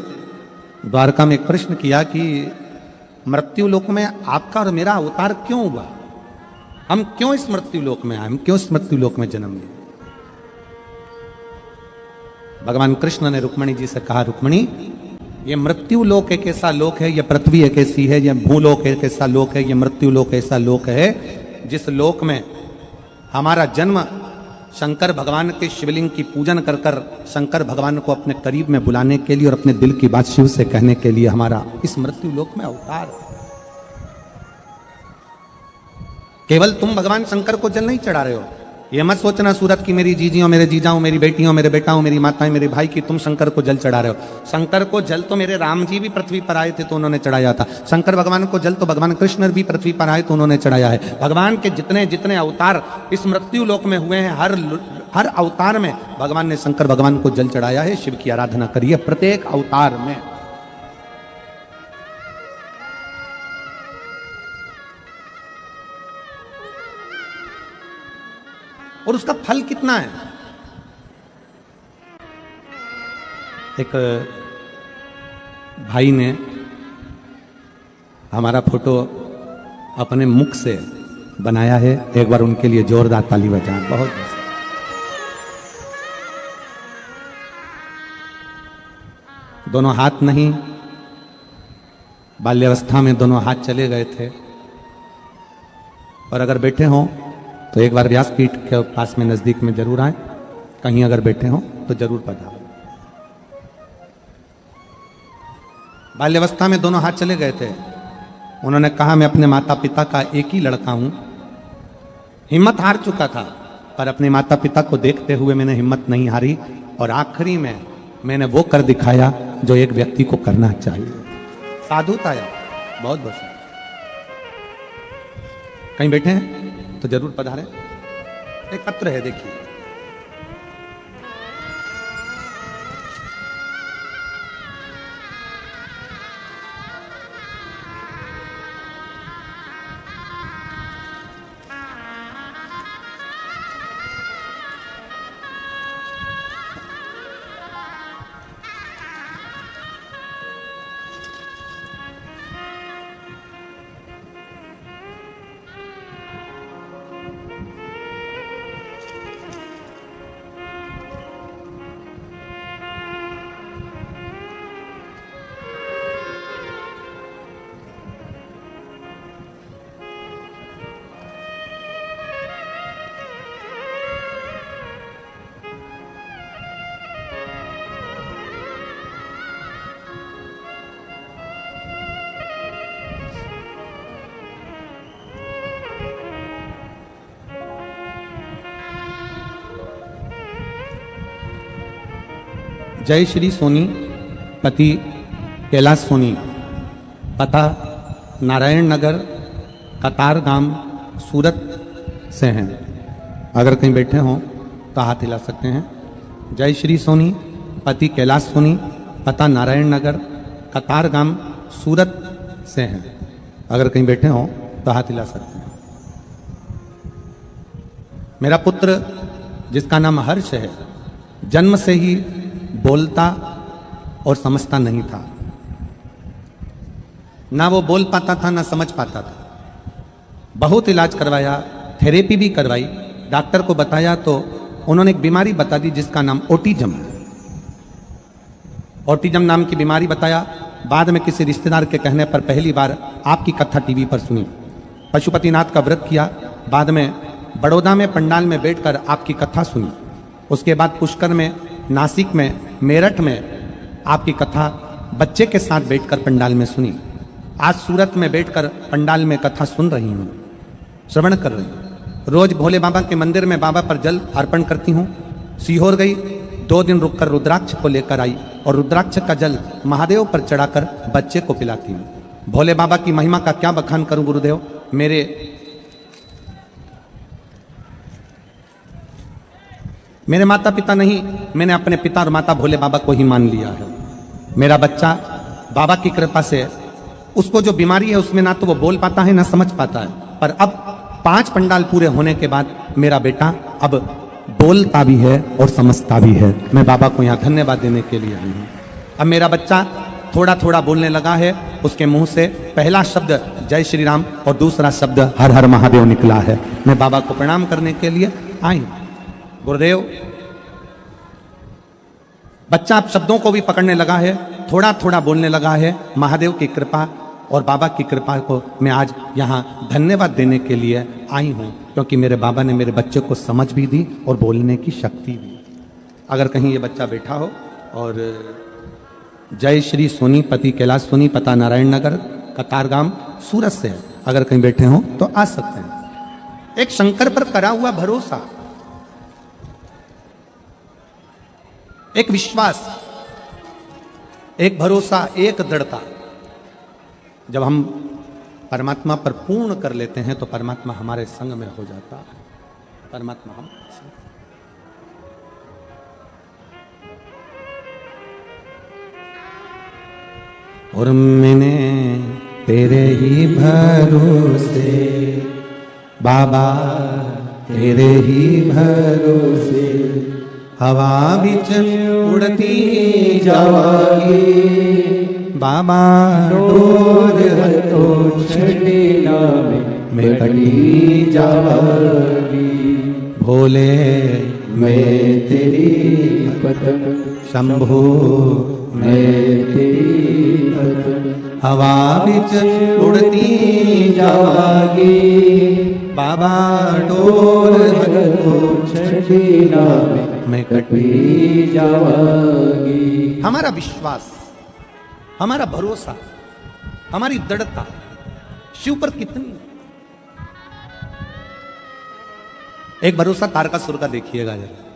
द्वारका में एक प्रश्न किया कि मृत्यु लोक में आपका और मेरा अवतार क्यों हुआ, हम क्यों इस मृत्यु लोक में आए, हम क्यों इस मृत्यु लोक में जन्म लिए। भगवान कृष्ण ने रुक्मणी जी से कहा, रुक्मणी ये मृत्यु लोक एक ऐसा लोक है, ये पृथ्वी एक ऐसी है, ये भूलोक एक ऐसा लोक है, ये मृत्यु लोक ऐसा लोक है जिस लोक में हमारा जन्म शंकर भगवान के शिवलिंग की पूजन कर कर शंकर भगवान को अपने करीब में बुलाने के लिए और अपने दिल की बात शिव से कहने के लिए हमारा इस मृत्यु लोक में अवतार है। केवल तुम भगवान शंकर को जल नहीं चढ़ा रहे हो, ये मत सोचना सूरत की मेरी जीजियों, मेरे जीजाओं, मेरी बेटियों, मेरे बेटाओं, मेरी माताएं, मेरे भाई की तुम शंकर को जल चढ़ा रहे हो। शंकर को जल तो मेरे राम जी भी पृथ्वी पर आए थे तो उन्होंने चढ़ाया था। शंकर भगवान को जल तो भगवान कृष्ण भी पृथ्वी पर आए तो उन्होंने चढ़ाया है। भगवान के जितने जितने अवतार इस मृत्यु लोक में हुए हैं, हर अवतार में भगवान ने शंकर भगवान को जल चढ़ाया है। शिव की आराधना करिए प्रत्येक अवतार में। और उसका फल कितना है। एक भाई ने हमारा फोटो अपने मुख से बनाया है, एक बार उनके लिए जोरदार ताली बजाएं। बहुत दोनों हाथ नहीं, बाल्यावस्था में दोनों हाथ चले गए थे। और अगर बैठे हों तो एक बार व्यासपीठ के पास में नजदीक में जरूर आए, कहीं अगर बैठे हों तो जरूर पधारें। बाल्यावस्था में दोनों हाथ चले गए थे। उन्होंने कहा मैं अपने माता पिता का एक ही लड़का हूं, हिम्मत हार चुका था पर अपने माता पिता को देखते हुए मैंने हिम्मत नहीं हारी और आखिरी में मैंने वो कर दिखाया जो एक व्यक्ति को करना चाहिए। साधुता है। बहुत बहुत कहीं बैठे हैं तो जरूर पधारें। एक पत्र है, देखिए। जय श्री सोनी, पति कैलाश सोनी, पता नारायण नगर, कतार गांव, सूरत से हैं। अगर कहीं बैठे हों तो हाथ हिला सकते हैं। जय श्री सोनी, पति कैलाश सोनी, पता नारायण नगर, कतार गांव, सूरत से हैं। अगर कहीं बैठे हों तो हाथ हिला सकते हैं। मेरा पुत्र जिसका नाम हर्ष है, जन्म से ही बोलता और समझता नहीं था। ना वो बोल पाता था ना समझ पाता था। बहुत इलाज करवाया, थेरेपी भी करवाई, डॉक्टर को बताया तो उन्होंने एक बीमारी बता दी जिसका नाम ऑटिज्म है। ऑटिज्म नाम की बीमारी बताया। बाद में किसी रिश्तेदार के कहने पर पहली बार आपकी कथा टीवी पर सुनी। पशुपतिनाथ का व्रत किया, बाद में बड़ौदा में पंडाल में बैठकर आपकी कथा सुनी। उसके बाद पुष्कर में, नासिक में, मेरठ में आपकी कथा बच्चे के साथ बैठकर पंडाल में सुनी। आज सूरत में बैठकर पंडाल में कथा सुन रही हूँ, श्रवण कर रही हूँ। रोज भोले बाबा के मंदिर में बाबा पर जल अर्पण करती हूँ। सीहोर गई, 2 दिन रुककर रुद्राक्ष को लेकर आई और रुद्राक्ष का जल महादेव पर चढ़ाकर बच्चे को पिलाती हूँ। भोले बाबा की महिमा का क्या बखान करूं गुरुदेव। मेरे माता पिता नहीं, मैंने अपने पिता और माता भोले बाबा को ही मान लिया है। मेरा बच्चा बाबा की कृपा से, उसको जो बीमारी है उसमें ना तो वो बोल पाता है ना समझ पाता है, पर अब 5 पंडाल पूरे होने के बाद मेरा बेटा अब बोलता भी है और समझता भी है। मैं बाबा को यहाँ धन्यवाद देने के लिए आई हूँ। अब मेरा बच्चा थोड़ा थोड़ा बोलने लगा है, उसके मुंह से पहला शब्द जय श्री राम और दूसरा शब्द हर हर महादेव निकला है। मैं बाबा को प्रणाम करने के लिए आई हूँ। गुरुदेव, बच्चा अब शब्दों को भी पकड़ने लगा है, थोड़ा थोड़ा बोलने लगा है। महादेव की कृपा और बाबा की कृपा को मैं आज यहाँ धन्यवाद देने के लिए आई हूँ, क्योंकि मेरे बाबा ने मेरे बच्चे को समझ भी दी और बोलने की शक्ति भी। अगर कहीं ये बच्चा बैठा हो और जय श्री सोनीपति कैलाश सोनीपता नारायण नगर कतारगाम सूरत से अगर कहीं बैठे हो तो आ सकते हैं। एक शंकर पर करा हुआ भरोसा, एक विश्वास, एक भरोसा, एक दृढ़ता। जब हम परमात्मा पर पूर्ण कर लेते हैं तो परमात्मा हमारे संग में हो जाता है। परमात्मा हम और मैंने तेरे ही भरोसे बाबा, तेरे ही भरोसे हवा भी उड़ती जावागी बाबा, डोर तो छड़ीना में कटी जावागी। भोले मैं तेरी पतंग, शंभो मैं तेरी पतंग, हवा बिच उड़ती जावागी बाबा, डोर तो छड़ीना में कटी जावागी। हमारा विश्वास, हमारा भरोसा, हमारी दृढ़ता शिव पर कितनी। एक भरोसा तारकासुर का देखिएगा जरा।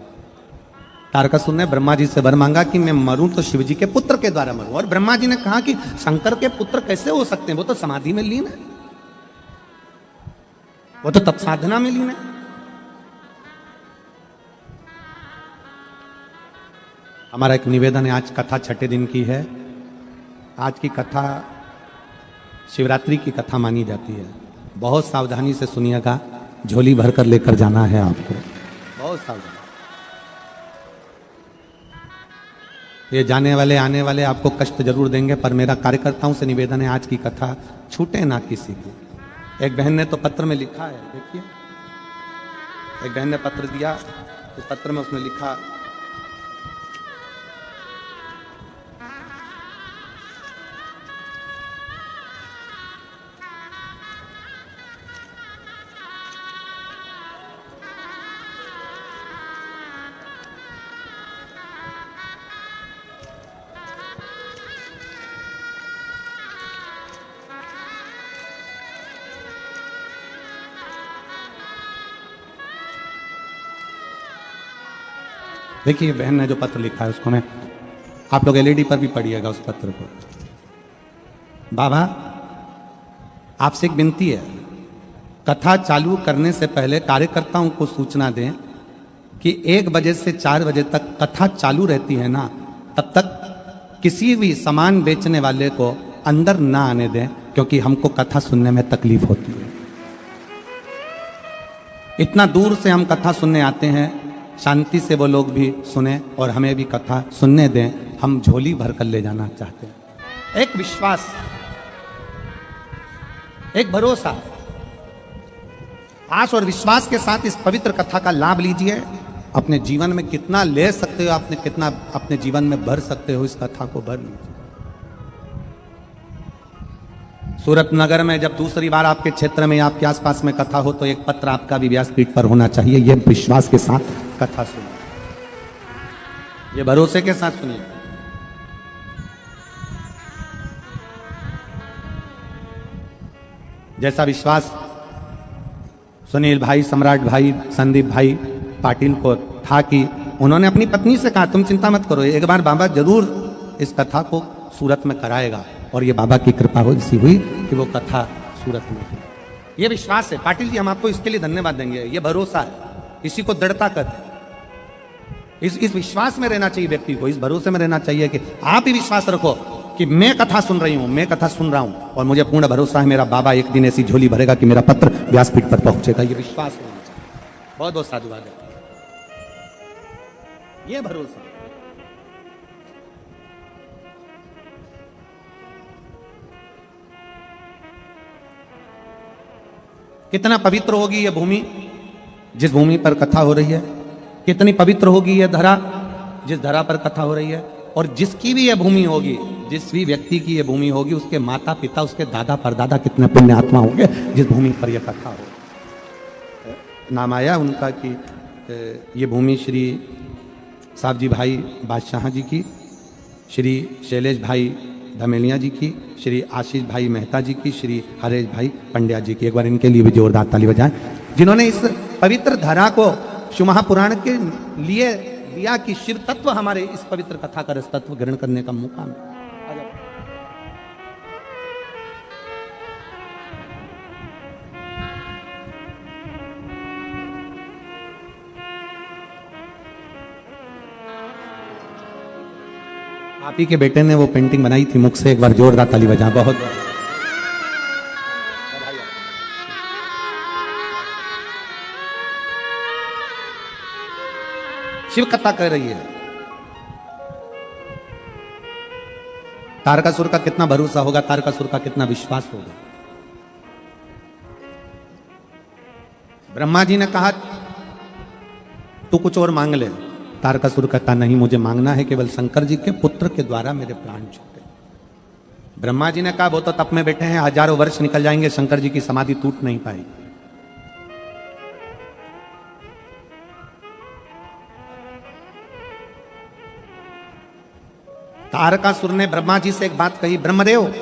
तारकासुर ने ब्रह्मा जी से वर मांगा कि मैं मरूं तो शिव जी के पुत्र के द्वारा मरूं, और ब्रह्मा जी ने कहा कि शंकर के पुत्र कैसे हो सकते हैं, वो तो समाधि में लीन है, वो तो तप साधना में लीन है। हमारा एक निवेदन है, आज कथा 6ठे दिन की है। आज की कथा शिवरात्रि की कथा मानी जाती है। बहुत सावधानी से सुनिएगा, झोली भरकर लेकर जाना है आपको, बहुत सावधानी। ये जाने वाले आने वाले आपको कष्ट जरूर देंगे, पर मेरा कार्यकर्ताओं से निवेदन है, आज की कथा छूटे ना किसी की। एक बहन ने तो पत्र में लिखा है, देखिए, एक बहन ने पत्र दिया, उस पत्र में उसने लिखा, देखिए बहन ने जो पत्र लिखा है उसको मैं, आप लोग एलईडी पर भी पढ़िएगा उस पत्र को। बाबा, आपसे एक विनती है, कथा चालू करने से पहले कार्यकर्ताओं को सूचना दें कि 1 बजे से 4 बजे तक कथा चालू रहती है ना, तब तक किसी भी सामान बेचने वाले को अंदर ना आने दें, क्योंकि हमको कथा सुनने में तकलीफ होती है। इतना दूर से हम कथा सुनने आते हैं, शांति से वो लोग भी सुने और हमें भी कथा सुनने दें। हम झोली भर कर ले जाना चाहते हैं। एक विश्वास, एक भरोसा, आस और विश्वास के साथ इस पवित्र कथा का लाभ लीजिए। अपने जीवन में कितना ले सकते हो, आपने कितना अपने जीवन में भर सकते हो, इस कथा को भर लीजिए। सूरत नगर में जब दूसरी बार आपके क्षेत्र में, आपके आसपास में कथा हो, तो एक पत्र आपका भी व्यासपीठ पर होना चाहिए। यह विश्वास के साथ कथा सुनिए, ये भरोसे के साथ सुनिए। जैसा विश्वास सुनील भाई, सम्राट भाई, संदीप भाई पाटिल को था कि उन्होंने अपनी पत्नी से कहा, तुम चिंता मत करो, एक बार बाबा जरूर इस कथा को सूरत में कराएगा। और ये बाबा की कृपा ऐसी हुई कि वो कथा सूरत में हुई। ये विश्वास है पाटिल जी, हम आपको इसके लिए धन्यवाद देंगे। ये भरोसा है, इसी को दृढ़ता कहते हैं। इस विश्वास में रहना चाहिए व्यक्ति को, इस भरोसे में रहना चाहिए कि आप ही विश्वास रखो कि मैं कथा सुन रही हूं, मैं कथा सुन रहा हूं और मुझे पूर्ण भरोसा है मेरा बाबा एक दिन ऐसी झोली भरेगा कि मेरा पत्र व्यासपीठ पर पहुंचेगा। ये विश्वास होना चाहिए। बहुत बहुत साधुवाद है, ये भरोसा। कितना पवित्र होगी ये भूमि जिस भूमि पर कथा हो रही है, कितनी पवित्र होगी ये धरा जिस धरा पर कथा हो रही है। और जिसकी भी ये भूमि होगी, जिस भी व्यक्ति की ये भूमि होगी, उसके माता पिता, उसके दादा परदादा कितने पुण्यात्मा होंगे जिस भूमि पर यह कथा हो। नाम आया उनका कि ये भूमि श्री साहब जी भाई बादशाह जी की, श्री शैलेश भाई धमेलिया जी की, श्री आशीष भाई मेहता जी की, श्री हरेश भाई पंड्या जी की। एक बार इनके लिए भी जोरदार ताली बजाएं, जिन्होंने इस पवित्र धरा को शिव महापुराण के लिए दिया कि शिव तत्व हमारे इस पवित्र कथा का रस तत्व ग्रहण करने का मौका मिला। आप ही के बेटे ने वो पेंटिंग बनाई थी मुख से, एक बार जोरदार ताली बजा। बहुत शिव कथा कर रही है। तारकासुर का कितना भरोसा होगा, तारकासुर का कितना विश्वास होगा। ब्रह्मा जी ने कहा तू कुछ और मांग ले, तारकासुर कहता नहीं, मुझे मांगना है केवल शंकर जी के पुत्र के द्वारा मेरे प्राण छूटे। ब्रह्मा जी ने कहा वो तो तप में बैठे हैं, हजारों वर्ष निकल जाएंगे, शंकर जी की समाधि टूट नहीं पाएगी। तारकासुर ने ब्रह्मा जी से एक बात कही, ब्रह्मदेव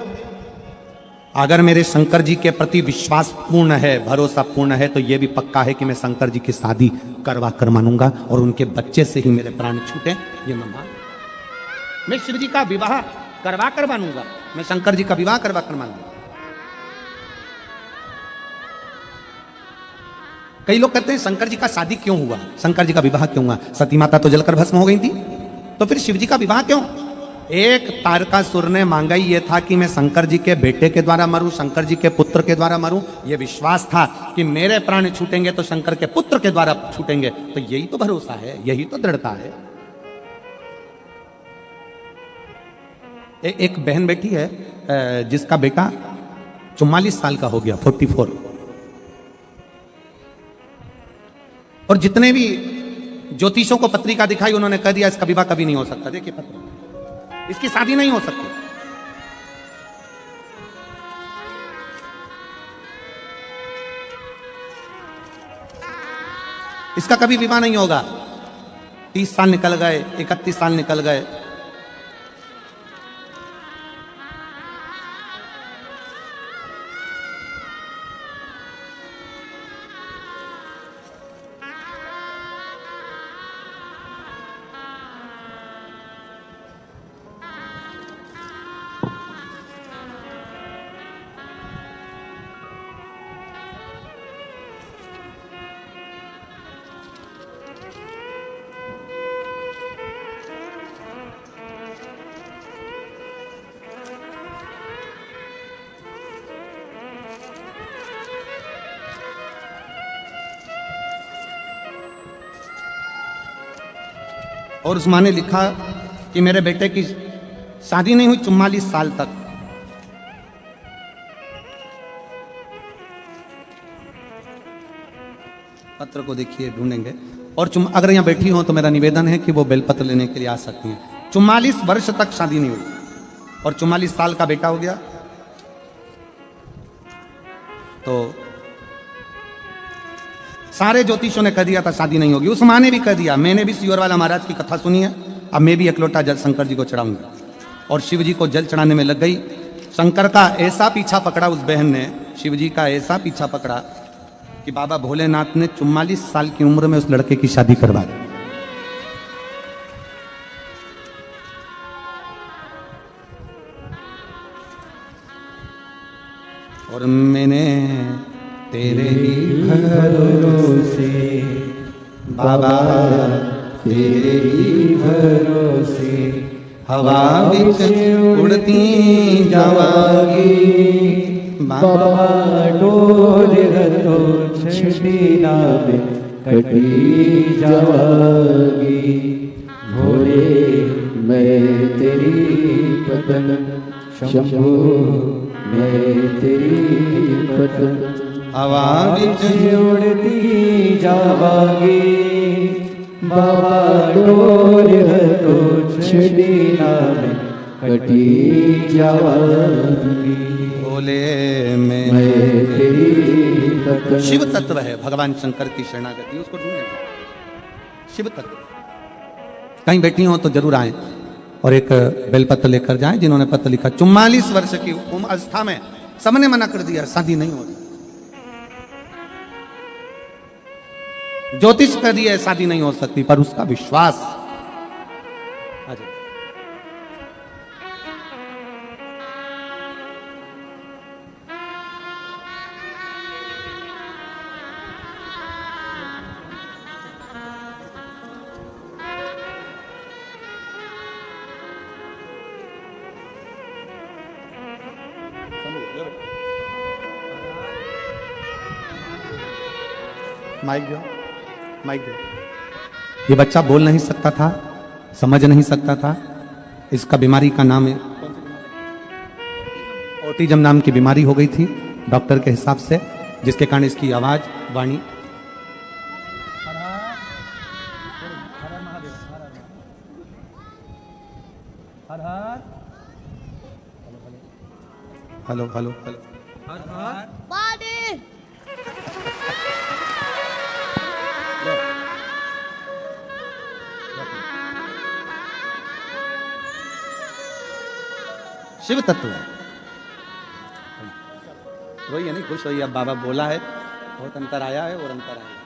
अगर मेरे शंकर जी के प्रति विश्वास पूर्ण है, भरोसा पूर्ण है, तो यह भी पक्का है कि मैं शंकर जी की शादी करवा कर मानूंगा और उनके बच्चे से ही मेरे प्राण छूटे। ये मैं शिव जी का विवाह करवा कर मानूंगा, मैं शंकर जी का विवाह करवा कर मानूंगा। कई लोग कहते हैं शंकर जी का शादी क्यों हुआ, शंकर जी का विवाह क्यों हुआ? सती माता तो जलकर भस्म हो गई थी, तो फिर शिव जी का विवाह क्यों? एक तारकासुर ने मांगा ही ये था कि मैं शंकर जी के बेटे के द्वारा मरूं, शंकर जी के पुत्र के द्वारा मरूं। ये विश्वास था कि मेरे प्राण छूटेंगे तो शंकर के पुत्र के द्वारा छूटेंगे। तो यही तो भरोसा है, यही तो दृढ़ता है। एक बहन बैठी है जिसका बेटा 44 साल का हो गया, 44, और जितने भी ज्योतिषों को पत्रिका दिखाई उन्होंने कह दिया इसका विवाह कभी नहीं हो सकता। देखिए पत्र, इसकी शादी नहीं हो सकती। इसका कभी विवाह नहीं होगा। 30 साल निकल गए, 31 साल निकल गए, और उस मां ने लिखा कि मेरे बेटे की शादी नहीं हुई 44 साल तक। पत्र को देखिए, ढूंढेंगे। और अगर यहां बैठी हो तो मेरा निवेदन है कि वो बेलपत्र लेने के लिए आ सकती हैं। 44 वर्ष तक शादी नहीं हुई और 44 साल का बेटा हो गया। तो सारे ज्योतिषों ने कह दिया था शादी नहीं होगी। उस मां ने भी कह दिया। मैंने भी सियोर वाला महाराज की कथा सुनी है। अब मैं भी एक लोटा जल शंकर जी को चढ़ाऊंगा। और शिव जी को जल चढ़ाने में लग गई। शंकर का ऐसा पीछा पकड़ा उस बहन ने, शिव जी का ऐसा पीछा पकड़ा कि बाबा भोलेनाथ ने 44 साल की उम्र में उस लड़के की शादी करवा दी। और मैंने तेरे ही भरोसे बाबा, तेरे ही भरोसे हवा बिच उड़ती जावागी बाबा डोर तो छड़ी ना में कटी जावागी भोरे मैं तेरी पतन शंभो मैं तेरी पतन हवा बिच उड़ती जावागी बाबा डोर तो छड़ी ना में कटी जावागी बोले मैं तेरी पतन। शिव तत्व है भगवान शंकर की शरणागति, उसको ढूंढे शिव तत्व। कहीं बैठी हो तो जरूर आए और एक बेलपत्र लेकर जाएं। जिन्होंने पत्र लिखा 44 वर्ष की उम्र अवस्था में सबने मना कर दिया, शादी नहीं होती। ज्योतिष कह दिया शादी नहीं हो सकती, पर उसका विश्वास माइक दो, माइक दो। ये बच्चा बोल नहीं सकता था, समझ नहीं सकता था। इसका बीमारी का नाम है ऑटिज्म नाम की बीमारी हो गई थी डॉक्टर के हिसाब से, जिसके कारण इसकी आवाज वाणी हेलो हेलो हेलो शिव तत्व है। वही है नहीं, खुश होइए, अब बाबा बोला है, बहुत अंतर आया है और अंतर आएगा।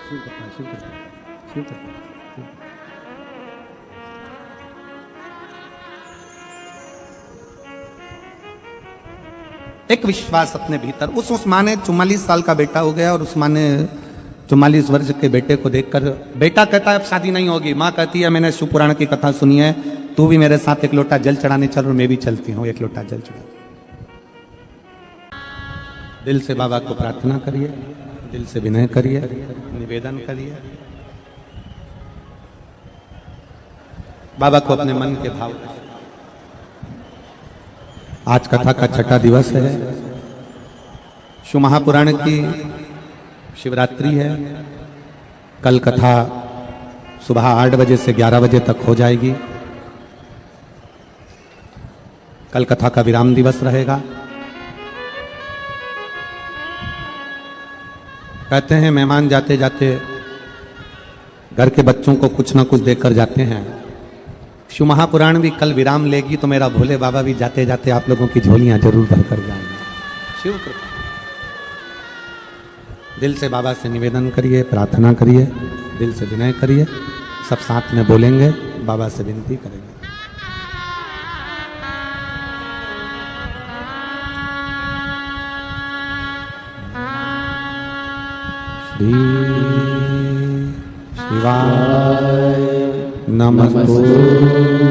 शिव तत्व, शिव तत्व, शिव तत्व। एक विश्वास अपने भीतर। उस माँ ने 44 साल का बेटा हो गया और उस माँ ने 44 वर्ष के बेटे को देखकर, बेटा कहता है अब शादी नहीं होगी, माँ कहती है मैंने शिव पुराण की कथा सुनी है, तू भी मेरे साथ एक लोटा जल चढ़ाने चल और मैं भी चलती हूँ, एक लोटा जल चढ़ा। दिल से बाबा को प्रार्थना करिए, दिल से विनय करिए, निवेदन करिए, बाबा को अपने मन के भाव। आज कथा का छठा दिवस है, शिव महापुराण की शिवरात्रि है। कल कथा सुबह 8 बजे से 11 बजे तक हो जाएगी। कल कथा का विराम दिवस रहेगा। कहते हैं मेहमान जाते जाते घर के बच्चों को कुछ ना कुछ देकर जाते हैं। शिव महापुराण भी कल विराम लेगी तो मेरा भोले बाबा भी जाते जाते आप लोगों की झोलियां जरूर भर कर जाएंगे। शिव कृपा। दिल से बाबा से निवेदन करिए, प्रार्थना करिए, दिल से विनय करिए, सब साथ में बोलेंगे, बाबा से विनती करेंगे। श्री शिवाय नमस्तुभ्यं,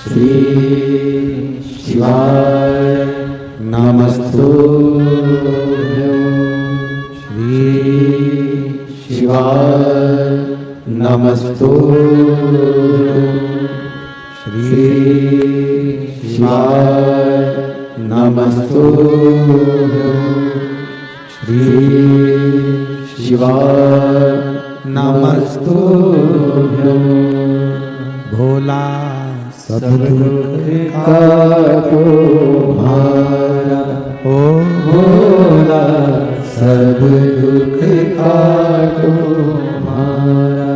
श्री शिवाय नमस्तुभ्यं, श्री शिवाय नमस्तुभ्यं, श्री शिवाय नमस्तुभ्यं, श्री शिवाय नमस्तुभ्यं। भोला सब दुख काटो हमारा, ओ भोला सब दुख काटो हमारा।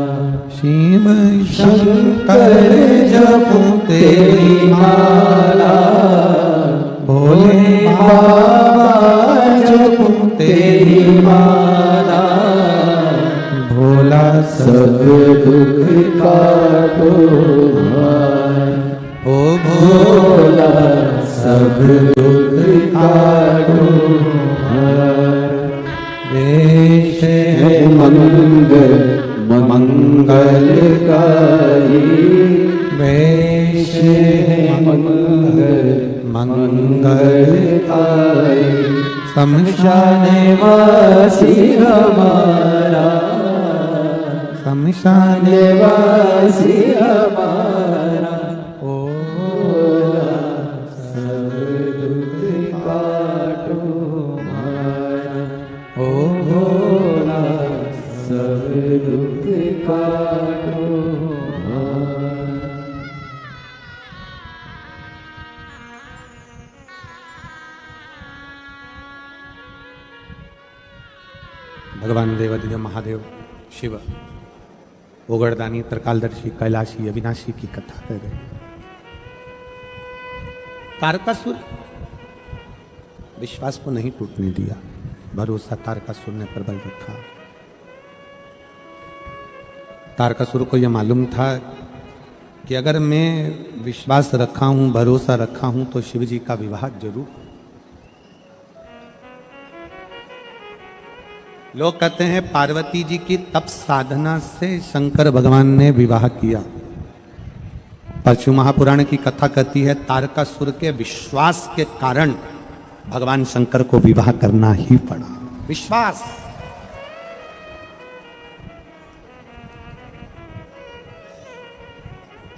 शिव शंकर जपो तेरी माला, भोले बाबा जपो तेरी माला। भोला सब दुख काटो हमारा, ओ भोला सब दुख काटो हमारा। वेश है मंगल मंगल मंगलकारी वेश है मंगल मंगलकारी शमशान वासी हमारा शमशान वासी हमारा सब दुख काटो हमारा ओ भोला सब दुख काटो हमारा। भगवान देवादिदेव महादेव शिव ओगड़दानी त्रिकालदर्शी कैलाशी अविनाशी की कथा कह रहे। तारकासुर विश्वास को नहीं टूटने दिया, भरोसा तारकासुर ने प्रबल रखा। तारकासुर को यह मालूम था कि अगर मैं विश्वास रखा हूं, भरोसा रखा हूं तो शिव जी का विवाह जरूर। लोग कहते हैं पार्वती जी की तप साधना से शंकर भगवान ने विवाह किया, पर शिव महापुराण की कथा कहती है तारकासुर के विश्वास के कारण भगवान शंकर को विवाह करना ही पड़ा। विश्वास,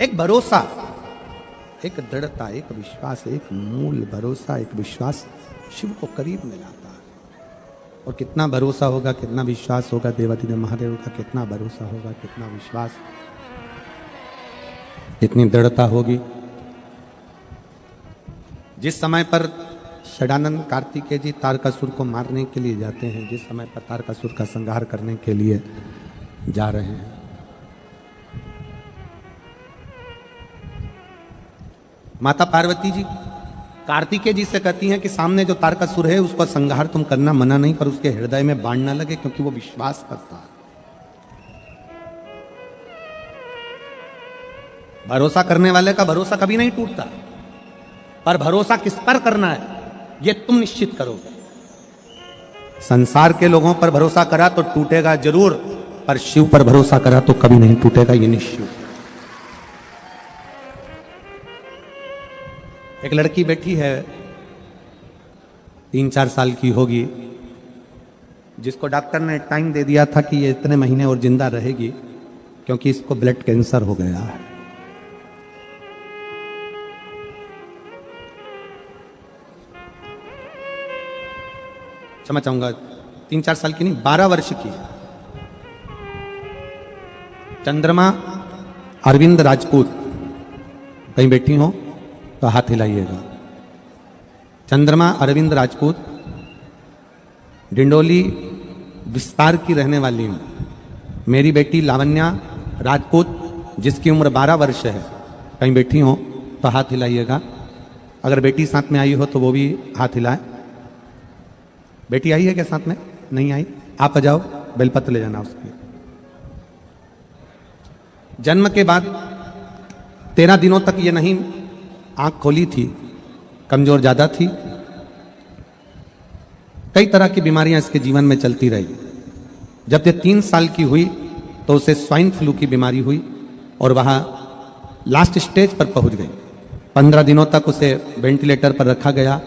एक भरोसा, एक दृढ़ता, एक विश्वास, एक मूल भरोसा, एक विश्वास शिव को करीब में लाता है। और कितना भरोसा होगा, कितना विश्वास होगा देवादिदेव महादेव का, कितना भरोसा होगा, कितना विश्वास, इतनी दृढ़ता होगी। जिस समय पर षडानंद कार्तिकेय जी तारकासुर को मारने के लिए जाते हैं, जिस समय पर तारकासुर का संहार करने के लिए जा रहे हैं, माता पार्वती जी कार्तिकेय जी से कहती हैं कि सामने जो तारकासुर है उसका संहार तुम करना मना नहीं, पर उसके हृदय में बाण ना लगे, क्योंकि वो विश्वास करता है। भरोसा करने वाले का भरोसा कभी नहीं टूटता, पर भरोसा किस पर करना है ये तुम निश्चित करोगे। संसार के लोगों पर भरोसा करा तो टूटेगा जरूर, पर शिव पर भरोसा करा तो कभी नहीं टूटेगा, ये निश्चित। एक लड़की बैठी है 3-4 साल की होगी, जिसको डॉक्टर ने टाइम दे दिया था कि ये इतने महीने और जिंदा रहेगी, क्योंकि इसको ब्लड कैंसर हो गया है। क्षमा चाहूंगा, 3-4 साल की नहीं, 12 वर्ष की। चंद्रमा अरविंद राजपूत, कहीं बैठी हो तो हाथ हिलाइएगा। चंद्रमा अरविंद राजपूत, डिंडोली विस्तार की रहने वाली हूं। मेरी बेटी लावण्या राजपूत, जिसकी उम्र 12 वर्ष है, कहीं बैठी हो तो हाथ हिलाइएगा। अगर बेटी साथ में आई हो तो वो भी हाथ हिलाए। बेटी आई है क्या साथ में? नहीं आई? आप आ जाओ, बेलपत्र ले जाना उसकी। जन्म के बाद 13 दिनों तक ये नहीं आंख खोली थी, कमजोर ज्यादा थी, कई तरह की बीमारियां इसके जीवन में चलती रही। जब ये 3 साल की हुई तो उसे स्वाइन फ्लू की बीमारी हुई और वहां लास्ट स्टेज पर पहुंच गई। 15 दिनों तक उसे वेंटिलेटर पर रखा गया,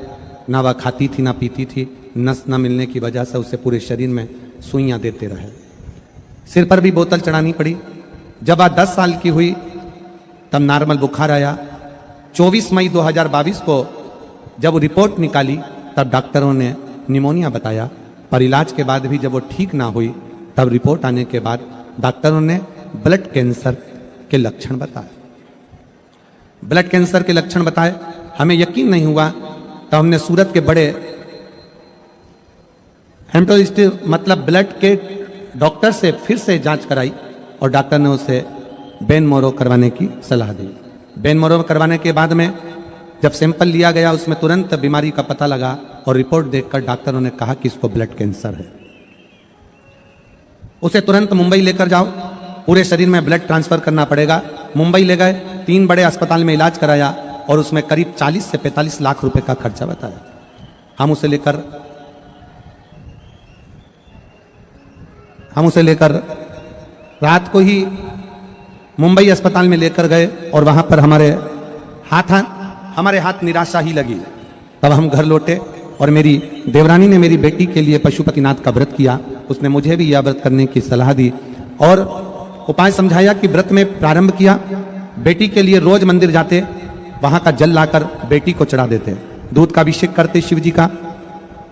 ना वह खाती थी ना पीती थी, नस न मिलने की वजह से उसे पूरे शरीर में सुइयां देते रहे, सिर पर भी बोतल चढ़ानी पड़ी। जब वह 10 साल की हुई तब नॉर्मल बुखार आया। 24 मई 2022 को जब रिपोर्ट निकाली तब डॉक्टरों ने निमोनिया बताया, पर इलाज के बाद भी जब वो ठीक ना हुई तब रिपोर्ट आने के बाद डॉक्टरों ने ब्लड कैंसर के लक्षण बताए। ब्लड कैंसर के लक्षण बताए, हमें यकीन नहीं हुआ, तब हमने सूरत के बड़े हेमेटोलॉजिस्ट मतलब ब्लड के डॉक्टर से फिर से जांच कराई और डॉक्टर ने उसे बेन मोरो करवाने की सलाह दी। बेन मोरो करवाने के बाद में जब सैंपल लिया गया उसमें तुरंत बीमारी का पता लगा और रिपोर्ट देखकर डॉक्टरों ने कहा कि इसको ब्लड कैंसर है। उसे तुरंत मुंबई लेकर जाओ, पूरे शरीर में ब्लड ट्रांसफर करना पड़ेगा। मुंबई ले गए, 3 बड़े अस्पताल में इलाज कराया और उसमें करीब 40 से 45 लाख रुपए का खर्चा बताया। हम उसे लेकर रात को ही मुंबई अस्पताल में लेकर गए और वहां पर हमारे हाथ निराशा ही लगी। तब हम घर लौटे और मेरी देवरानी ने मेरी बेटी के लिए पशुपतिनाथ का व्रत किया। उसने मुझे भी यह व्रत करने की सलाह दी और उपाय समझाया कि व्रत में प्रारंभ किया। बेटी के लिए रोज मंदिर जाते, वहां का जल लाकर बेटी को चढ़ा देते, दूध का अभिषेक करते, शिव जी का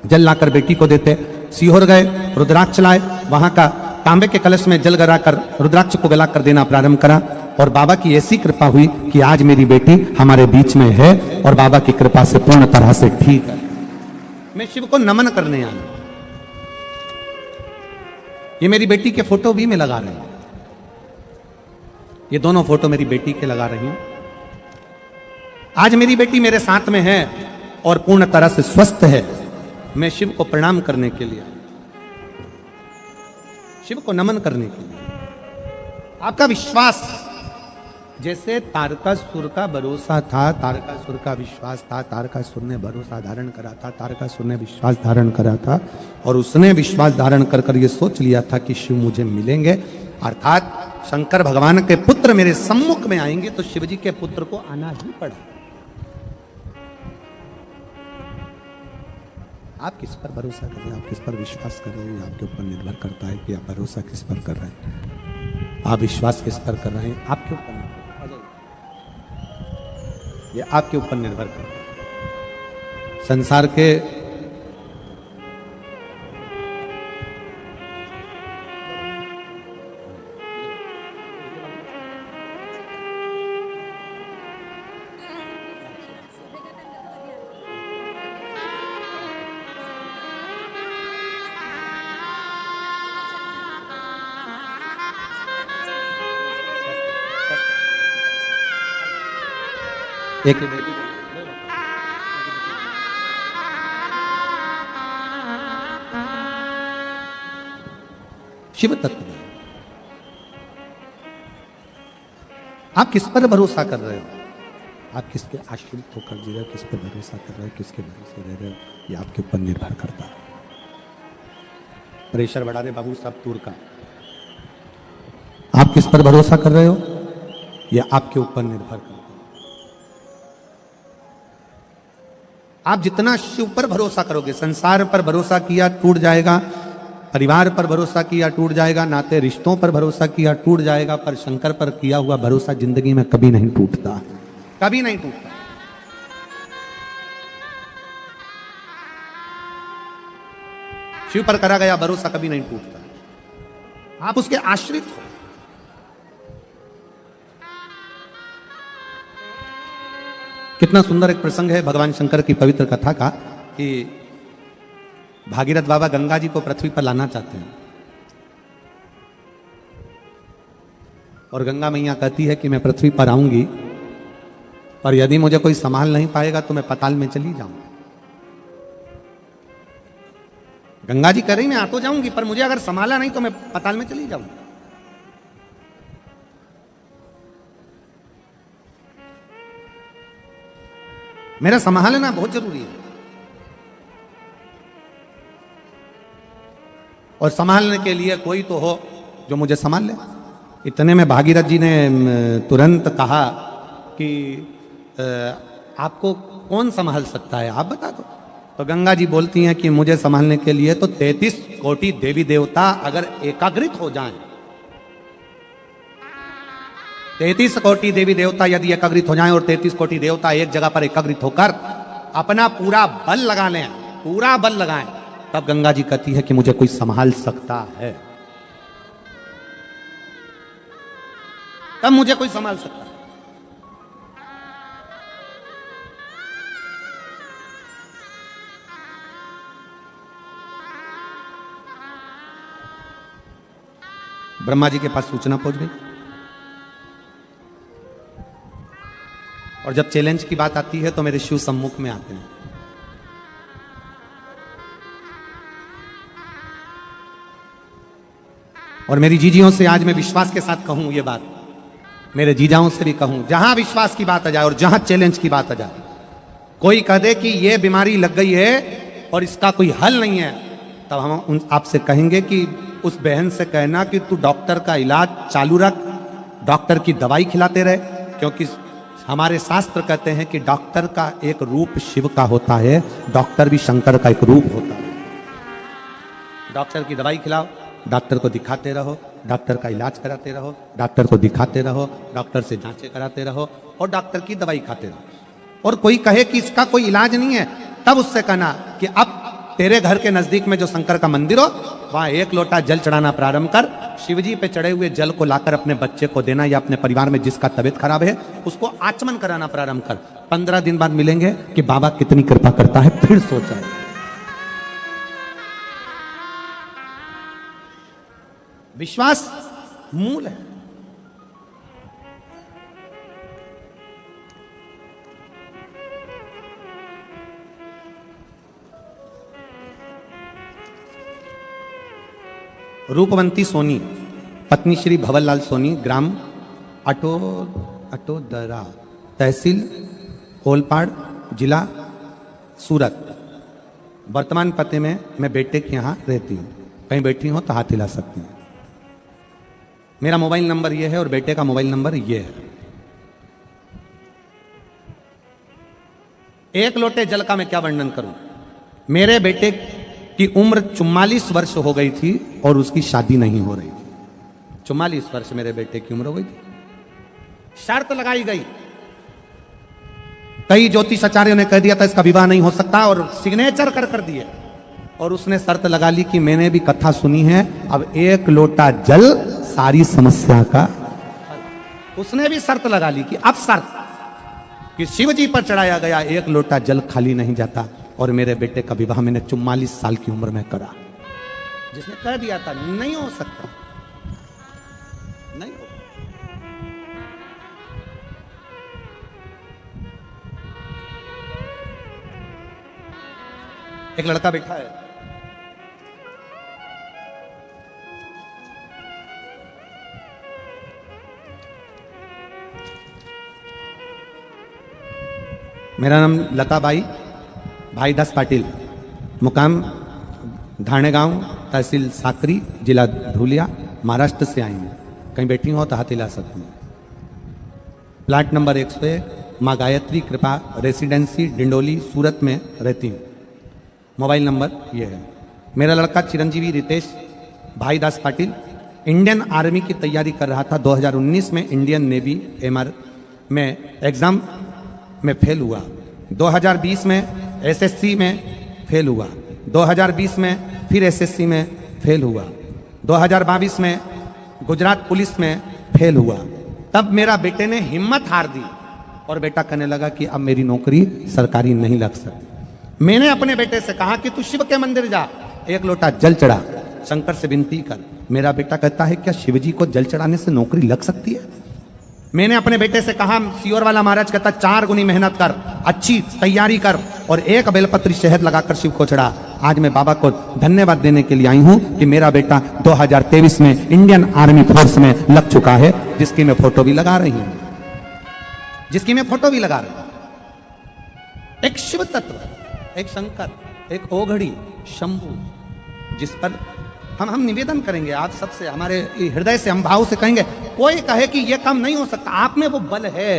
जल लाकर बेटी को देते। सीहोर गए, रुद्राक्ष लाए, वहां का तांबे के कलश में जल गलाकर रुद्राक्ष को गलाकर देना प्रारंभ करा और बाबा की ऐसी कृपा हुई कि आज मेरी बेटी हमारे बीच में है और बाबा की कृपा से पूर्ण तरह से ठीक है। मैं शिव को नमन करने आया। ये मेरी बेटी के फोटो भी मैं लगा रही हूं, ये दोनों फोटो मेरी बेटी के लगा रही हूं। आज मेरी बेटी मेरे साथ में है और पूर्ण तरह से स्वस्थ है। मैं शिव को प्रणाम करने के लिए, शिव को नमन करने के लिए। आपका विश्वास, जैसे तारकासुर का भरोसा था, तारकासुर का विश्वास था, तारकासुर ने भरोसा धारण करा था, तारकासुर ने विश्वास धारण करा था और उसने विश्वास धारण कर कर ये सोच लिया था कि शिव मुझे मिलेंगे, अर्थात शंकर भगवान के पुत्र मेरे सम्मुख में आएंगे, तो शिव जी के पुत्र को आना ही पड़ा। आप किस पर भरोसा कर रहे हैं, आप किस पर विश्वास कर रहे हैं, आपके ऊपर निर्भर करता है कि आप भरोसा किस पर कर रहे हैं, आप विश्वास किस पर कर रहे हैं, आपके ऊपर ये आपके ऊपर निर्भर करता है। संसार के एक शिव तत्व, आप किस पर भरोसा कर रहे हो, आप किसके आश्रित होकर जी रहे हो, किस पर भरोसा कर रहे हो, किसके भरोसे रह रहे हो, ये आपके ऊपर निर्भर करता है। प्रेशर बढ़ा रहे बाबू साहब तूर का, आप किस पर भरोसा कर रहे हो, ये आपके ऊपर निर्भर करता है। आप जितना शिव पर भरोसा करोगे, संसार पर भरोसा किया टूट जाएगा, परिवार पर भरोसा किया टूट जाएगा, नाते रिश्तों पर भरोसा किया टूट जाएगा, पर शंकर पर किया हुआ भरोसा जिंदगी में कभी नहीं टूटता, कभी नहीं टूटता। शिव पर करा गया भरोसा कभी नहीं टूटता। आप उसके आश्रित हो। कितना सुंदर एक प्रसंग है भगवान शंकर की पवित्र कथा का कि भागीरथ बाबा गंगा जी को पृथ्वी पर लाना चाहते हैं और गंगा मैया कहती है कि मैं पृथ्वी पर आऊंगी, पर यदि मुझे कोई संभाल नहीं पाएगा तो मैं पाताल में चली जाऊंगी। गंगा जी कह रही मैं आ तो जाऊंगी, पर मुझे अगर संभाला नहीं तो मैं पाताल में चली जाऊंगी। मेरा संभालना बहुत जरूरी है और संभालने के लिए कोई तो हो जो मुझे संभाल ले। इतने में भागीरथ जी ने तुरंत कहा कि आपको कौन संभाल सकता है, आप बता दो। तो गंगा जी बोलती हैं कि मुझे संभालने के लिए तो 33 कोटि देवी देवता अगर एकाग्रित हो जाएं, 33 कोटि देवी देवता यदि एकाग्रित हो जाएं और 33 कोटि देवता एक जगह पर एकाग्रित होकर अपना पूरा बल लगा लें, पूरा बल लगाएं, तब गंगा जी कहती है कि मुझे कोई संभाल सकता है, तब मुझे कोई संभाल सकता है। ब्रह्मा जी के पास सूचना पहुंच गई और जब चैलेंज की बात आती है तो मेरे शिव सम्मुख में आते हैं। और मेरी जीजियों से आज मैं विश्वास के साथ कहूं ये बात, मेरे जीजाओं से भी कहूं, जहां विश्वास की बात आ जाए और जहां चैलेंज की बात आ जाए, कोई कह दे कि ये बीमारी लग गई है और इसका कोई हल नहीं है, तब हम आपसे कहेंगे कि उस बहन से कहना कि तू डॉक्टर का इलाज चालू रख, डॉक्टर की दवाई खिलाते रहे, क्योंकि हमारे शास्त्र कहते हैं कि डॉक्टर का एक रूप शिव का होता है, डॉक्टर भी शंकर का एक रूप होता है। डॉक्टर की दवाई खिलाओ, डॉक्टर को दिखाते रहो, डॉक्टर का इलाज कराते रहो, डॉक्टर को दिखाते रहो, डॉक्टर से जांचें कराते रहो और डॉक्टर की दवाई खाते रहो। और कोई कहे कि इसका कोई इलाज नहीं है, तब उससे कहना कि अब तेरे घर के नजदीक में जो शंकर का मंदिर हो, वहां 1 लोटा जल चढ़ाना प्रारंभ कर। शिवजी पे चढ़े हुए जल को लाकर अपने बच्चे को देना या अपने परिवार में जिसका तबीयत खराब है उसको आचमन कराना प्रारंभ कर। 15 दिन बाद मिलेंगे कि बाबा कितनी कृपा करता है, फिर सोचा। विश्वास मूल है। रूपवंती सोनी, पत्नी श्री भवरलाल सोनी, ग्राम अटोदरा, तहसील ओलपाड़, जिला सूरत। वर्तमान पते में मैं बेटे के यहाँ रहती हूँ। कहीं बैठी हो तो हाथ हिला सकती हैं। मेरा मोबाइल नंबर ये है और बेटे का मोबाइल नंबर ये है। 1 लोटे जल का मैं क्या वर्णन करूं। मेरे बेटे की उम्र 44 वर्ष हो गई थी और उसकी शादी नहीं हो रही थी। 44 वर्ष मेरे बेटे की उम्र हो गई थी। शर्त लगाई गई, कई ज्योतिष आचार्यों ने कह दिया था इसका विवाह नहीं हो सकता और सिग्नेचर कर दिए। और उसने शर्त लगा ली कि मैंने भी कथा सुनी है, अब 1 लोटा जल सारी समस्या का। उसने भी शर्त लगा ली कि अब शर्त कि शिव जी पर चढ़ाया गया 1 लोटा जल खाली नहीं जाता। और मेरे बेटे का विवाह मैंने 44 साल की उम्र में करा। जिसने कह दिया था नहीं हो सकता, नहीं हो। एक लड़का बैठा है, मेरा नाम लता बाई, भाई दास पाटिल, मुकाम घाणेगांव, तहसील साकरी, जिला धुलिया, महाराष्ट्र से आई हूँ। कहीं बैठी हो तो हाथ हिला सकती हूँ। प्लाट नंबर 101, माँ गायत्री कृपा रेसिडेंसी, डिंडोली, सूरत में रहती हूँ। मोबाइल नंबर ये है। मेरा लड़का चिरंजीवी रितेश भाई दास पाटिल इंडियन आर्मी की तैयारी कर रहा था। 2019 में इंडियन नेवी एमआर में एग्जाम में फेल हुआ। 2020 में एसएससी में फेल हुआ। 2020 में फिर एसएससी में फेल हुआ। 2022 में गुजरात पुलिस में फेल हुआ। तब मेरा बेटे ने हिम्मत हार दी और बेटा कहने लगा कि अब मेरी नौकरी सरकारी नहीं लग सकती। मैंने अपने बेटे से कहा कि तू शिव के मंदिर जा, 1 लोटा जल चढ़ा, शंकर से विनती कर। मेरा बेटा कहता है क्या शिवजी को जल चढ़ाने से नौकरी लग सकती है? मैंने अपने बेटे से कहा, सियोर वाला महाराज कहता 4 गुनी मेहनत कर, अच्छी तैयारी कर और 1 बेलपत्री शहद लगाकर शिव को चढ़ा। आज मैं बाबा को धन्यवाद देने के लिए आई हूं कि मेरा बेटा 2023 में इंडियन आर्मी फोर्स में लग चुका है, जिसकी मैं फोटो भी लगा रही हूं, एक शिव तत्व, एक शंकर, एक ओघड़ी, शंभु, जिस पर हम निवेदन करेंगे आप सबसे, हमारे हृदय से, हम भाव से कहेंगे। कोई कहे कि यह काम नहीं हो सकता, आप में वो बल है।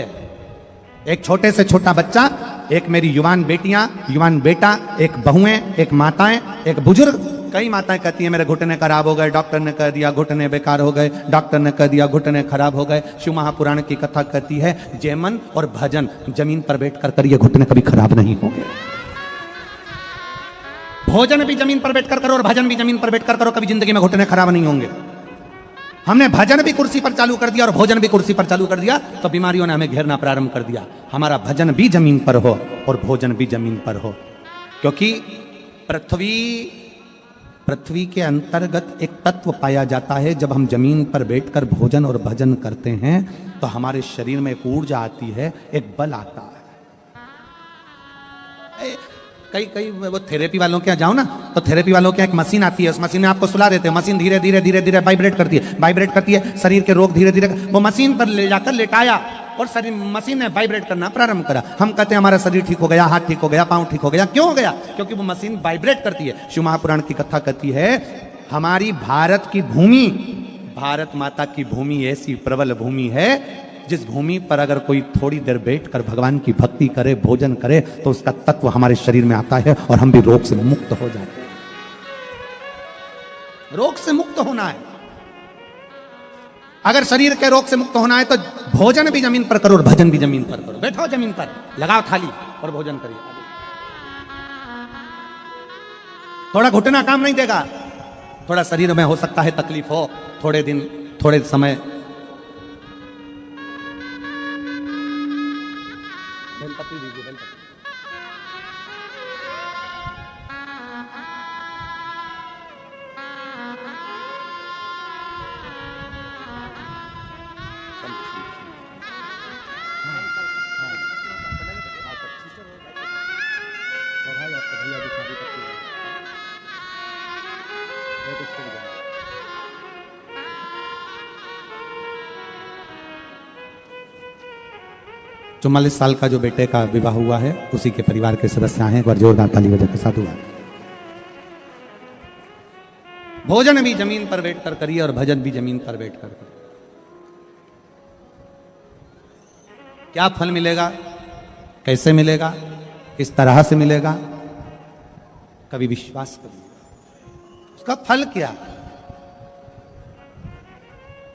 एक छोटे से छोटा बच्चा, एक मेरी युवान बेटियां, युवान बेटा, एक बहुएं, एक माताएं, एक बुजुर्ग। कई माताएं कहती हैं मेरे घुटने खराब हो गए, डॉक्टर ने कह दिया घुटने बेकार हो गए, डॉक्टर ने कह दिया घुटने खराब हो गए। शिव महापुराण की कथा कहती है जयमन और भजन जमीन पर बैठकर करिए, घुटने कभी खराब नहीं होंगे। भोजन भी जमीन पर बैठकर करो और भजन भी जमीन पर बैठकर करो, कभी जिंदगी में घुटने खराब नहीं होंगे। हमने भजन भी कुर्सी पर चालू कर दिया और भोजन भी कुर्सी पर चालू कर दिया तो बीमारियों ने हमें घेरना प्रारंभ कर दिया। हमारा भजन भी जमीन पर हो और भोजन भी जमीन पर हो, क्योंकि पृथ्वी के अंतर्गत एक तत्व पाया जाता है। जब हम जमीन पर बैठकर भोजन और भजन करते हैं तो हमारे शरीर में एक ऊर्जा आती है, एक बल आता है। कई वो थेरेपी वालों के यहाँ जाओ ना, तो थेरेपी वालों के यहाँ एक मशीन आती है, उस मशीन में आपको सुला देते हैं। मशीन धीरे धीरे वाइब्रेट करती है, शरीर के रोग धीरे धीरे, वो मशीन पर ले जाकर लेटाया और शरीर, मशीन ने वाइब्रेट करना प्रारंभ करा। हम कहते हैं हमारा शरीर ठीक हो गया, हाथ ठीक हो गया, पांव ठीक हो गया। क्यों हो गया? क्योंकि वो मशीन वाइब्रेट करती है। शिव महापुराण की कथा कहती है हमारी भारत की भूमि, भारत माता की भूमि ऐसी प्रबल भूमि है जिस भूमि पर अगर कोई थोड़ी देर बैठकर भगवान की भक्ति करे, भोजन करे, तो उसका तत्व हमारे शरीर में आता है और हम भी रोग से मुक्त हो जाते हैं। रोग से मुक्त होना है, अगर शरीर के रोग से मुक्त होना है तो भोजन भी जमीन पर करो और भजन भी जमीन पर करो। बैठो जमीन पर, लगाओ थाली और भोजन करिए। थोड़ा घुटना काम नहीं देगा, थोड़ा शरीर में हो सकता है तकलीफ हो, थोड़े दिन, थोड़े समय। बेलपत्री दीजिए, बेलपत्री। चौवालीस साल का जो बेटे का विवाह हुआ है, उसी के परिवार के सदस्य आए हैं। एक बार जोरदार ताली बजा के साधुवाद। भोजन भी जमीन पर बैठकर करिए और भजन भी जमीन पर बैठकर करिए। क्या फल मिलेगा, कैसे मिलेगा, किस तरह से मिलेगा, कभी विश्वास करिए। उसका फल क्या?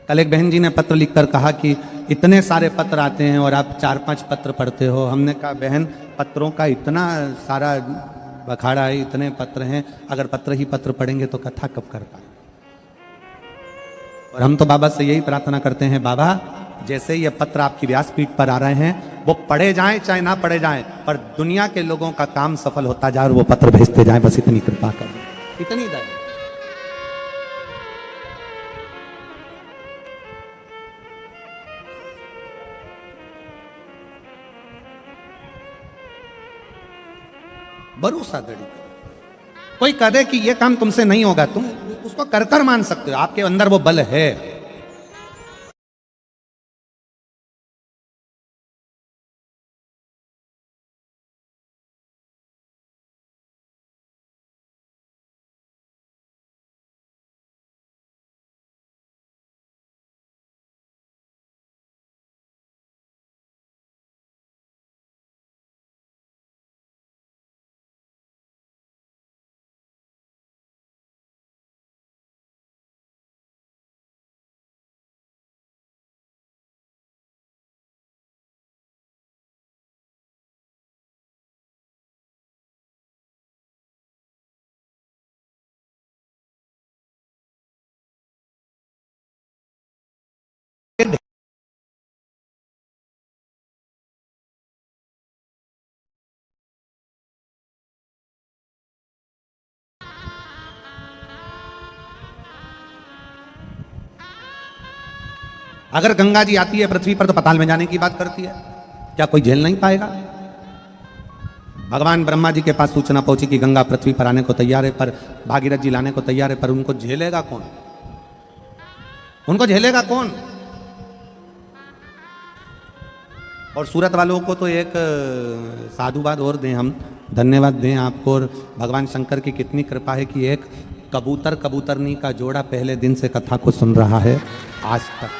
कल एक बहन जी ने पत्र लिखकर कहा कि इतने सारे पत्र आते हैं और आप 4-5 पत्र पढ़ते हो। हमने कहा बहन, पत्रों का इतना सारा बखाड़ा है, इतने पत्र हैं, अगर पत्र ही पत्र पढ़ेंगे तो कथा कब कर पाए। और हम तो बाबा से यही प्रार्थना करते हैं, बाबा जैसे ये पत्र आपकी व्यासपीठ पर आ रहे हैं, वो पढ़े जाएं चाहे ना पढ़े जाएं, पर दुनिया के लोगों का काम सफल होता जाए और वो पत्र भेजते जाएं, बस इतनी कृपा कर, इतनी दया। भरोसा दड़ी। कोई कह दे कि ये काम तुमसे नहीं होगा, तुम उसको कर कर मान सकते हो, आपके अंदर वो बल है। अगर गंगा जी आती है पृथ्वी पर तो पाताल में जाने की बात करती है, क्या कोई झेल नहीं पाएगा? भगवान ब्रह्मा जी के पास सूचना पहुंची कि गंगा पृथ्वी पर आने को तैयार है, पर भागीरथ जी लाने को तैयार है, पर उनको झेलेगा कौन? उनको झेलेगा कौन? और सूरत वालों को तो एक साधुवाद और दें, हम धन्यवाद दें आपको। और भगवान शंकर की कितनी कृपा है कि एक कबूतर कबूतरनी का जोड़ा पहले दिन से कथा को सुन रहा है आज तक।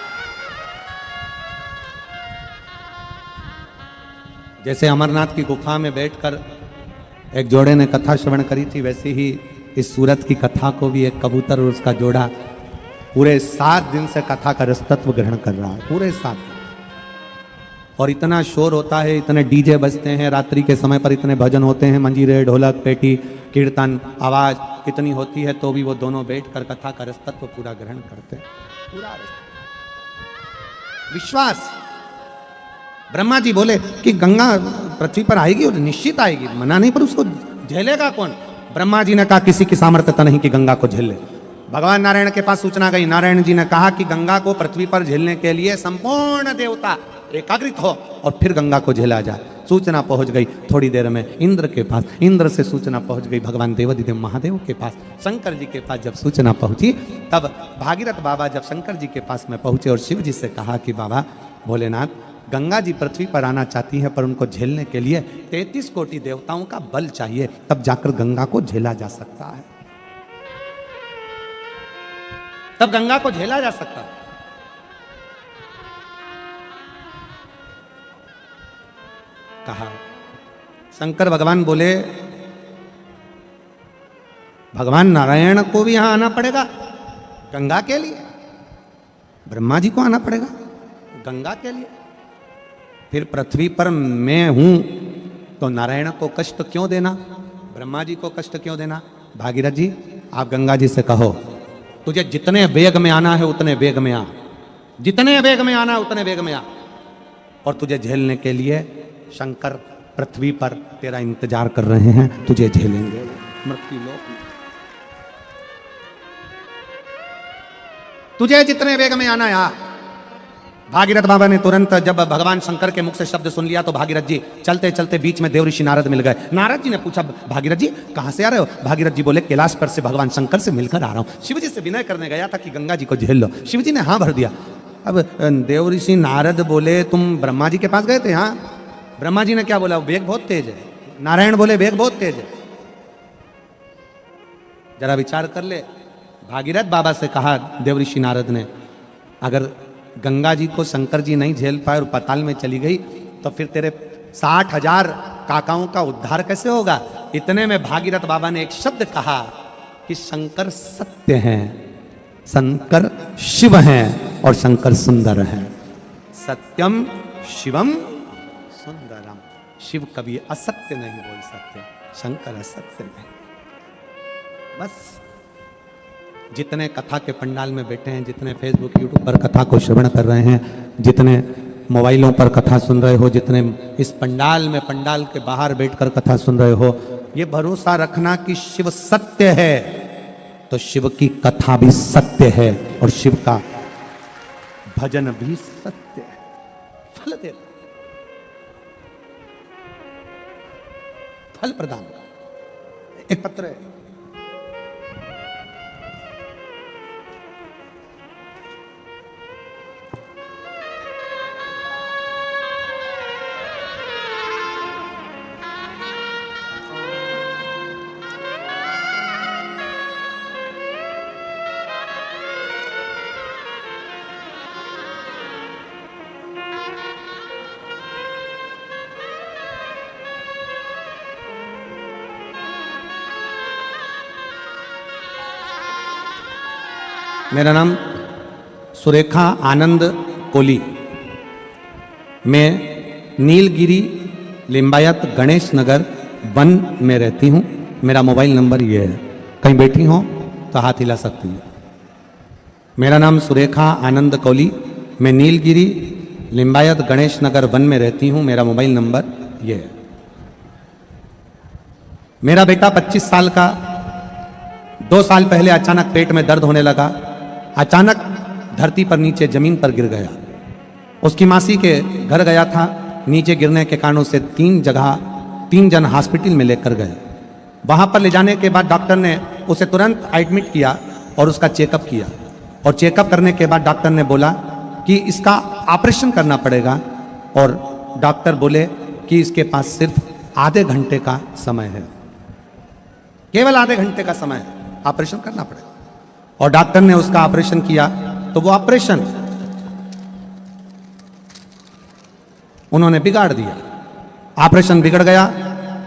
जैसे अमरनाथ की गुफा में बैठकर एक जोड़े ने कथा श्रवण करी थी, वैसे ही इस सूरत की कथा को भी एक कबूतर और उसका जोड़ा पूरे 7 दिन से कथा का रसतत्व ग्रहण कर रहा है, पूरे 7 दिन। और इतना शोर होता है, इतने डीजे बजते हैं, रात्रि के समय पर इतने भजन होते हैं, मंजीरे, ढोलक, पेटी, कीर्तन, आवाज इतनी होती है, तो भी वो दोनों बैठकर कथा का रसतत्व पूरा ग्रहण करते हैं, पूरा रसतत्व। विश्वास। ब्रह्मा जी बोले कि गंगा पृथ्वी पर आएगी और निश्चित आएगी, मना नहीं, पर उसको झेलेगा कौन? ब्रह्मा जी ने कहा किसी की सामर्थ्यता नहीं कि गंगा को झेल ले। भगवान नारायण के पास सूचना गई, नारायण जी ने कहा कि गंगा को पृथ्वी पर झेलने के लिए संपूर्ण देवता एकाग्रित हो और फिर गंगा को झेला जाए। सूचना पहुंच गई थोड़ी देर में इंद्र के पास, इंद्र से सूचना पहुंच गई भगवान देवाधिदेव महादेव के पास, शंकर जी के पास जब सूचना पहुंची तब भागीरथ बाबा जब शंकर जी के पास में पहुंचे और शिव जी से कहा कि बाबा भोलेनाथ, गंगा जी पृथ्वी पर आना चाहती है, पर उनको झेलने के लिए 33 कोटि देवताओं का बल चाहिए, तब जाकर गंगा को झेला जा सकता है। तब गंगा को झेला जा सकता है। कहा शंकर भगवान बोले भगवान नारायण को भी यहां आना पड़ेगा गंगा के लिए, ब्रह्मा जी को आना पड़ेगा गंगा के लिए। फिर पृथ्वी पर मैं हूं तो नारायण को कष्ट क्यों देना, ब्रह्मा जी को कष्ट क्यों देना। भागीरथ जी आप गंगा जी से कहो तुझे जितने वेग में आना है उतने वेग में आ, जितने वेग में आना है उतने वेग में आ, और तुझे झेलने के लिए शंकर पृथ्वी पर तेरा इंतजार कर रहे हैं, तुझे झेलेंगे मृत्यु लोक में। तुझे जितने वेग में आना है। भागीरथ बाबा ने तुरंत जब भगवान शंकर के मुख से शब्द सुन लिया तो भागीरथ जी चलते चलते बीच में देवऋषि नारद मिल गए। नारद जी ने पूछा भागीरथ जी कहां से आ रहे हो। भागीरथ जी बोले कैलाश पर से भगवान शंकर से मिलकर आ रहा हूं, शिव जी से विनय करने गया था कि गंगा जी को झेल लो। शिव जी ने हाँ भर दिया। अब देवऋषि नारद बोले तुम ब्रह्मा जी के पास गए थे। हाँ। ब्रह्मा जी ने क्या बोला, वेग बहुत तेज है। नारायण बोले वेग बहुत तेज है। जरा विचार कर ले। भागीरथ बाबा से कहा देवऋषि नारद ने अगर गंगा जी को शंकर जी नहीं झेल पाए और पाताल में चली गई तो फिर तेरे 60,000 काकाओं का उद्धार कैसे होगा। इतने में भागीरथ बाबा ने एक शब्द कहा कि शंकर सत्य हैं, शंकर शिव हैं और शंकर सुंदर हैं। सत्यम शिवम सुंदरम। शिव कभी असत्य नहीं बोल सकते, शंकर असत्य नहीं। बस जितने कथा के पंडाल में बैठे हैं, जितने फेसबुक यूट्यूब पर कथा को श्रवण कर रहे हैं, जितने मोबाइलों पर कथा सुन रहे हो, जितने इस पंडाल में पंडाल के बाहर बैठकर कथा सुन रहे हो, ये भरोसा रखना कि शिव सत्य है तो शिव की कथा भी सत्य है और शिव का भजन भी सत्य है, फल दे, फल प्रदान। एक पत्र है मेरा नाम सुरेखा आनंद कोली। मैं नीलगिरी लिंबायत गणेश नगर 1 में रहती हूँ। मेरा मोबाइल नंबर ये है, कहीं बैठी हो तो हाथ हिला सकती है। मेरा नाम सुरेखा आनंद कोली। मैं नीलगिरी लिंबायत गणेश नगर 1 में रहती हूँ। मेरा मोबाइल नंबर ये है। मेरा बेटा 25 साल का 2 साल पहले अचानक पेट में दर्द होने लगा। अचानक धरती पर नीचे जमीन पर गिर गया। उसकी मासी के घर गया था। नीचे गिरने के कारणों से 3 जन हॉस्पिटल में लेकर गए। वहां पर ले जाने के बाद डॉक्टर ने उसे तुरंत एडमिट किया और उसका चेकअप किया। और चेकअप करने के बाद डॉक्टर ने बोला कि इसका ऑपरेशन करना पड़ेगा। और डॉक्टर बोले कि इसके पास सिर्फ आधे घंटे का समय है, केवल आधे घंटे का समय है, ऑपरेशन करना पड़ेगा। और डॉक्टर ने उसका ऑपरेशन किया तो वो ऑपरेशन उन्होंने बिगाड़ दिया। ऑपरेशन बिगड़ गया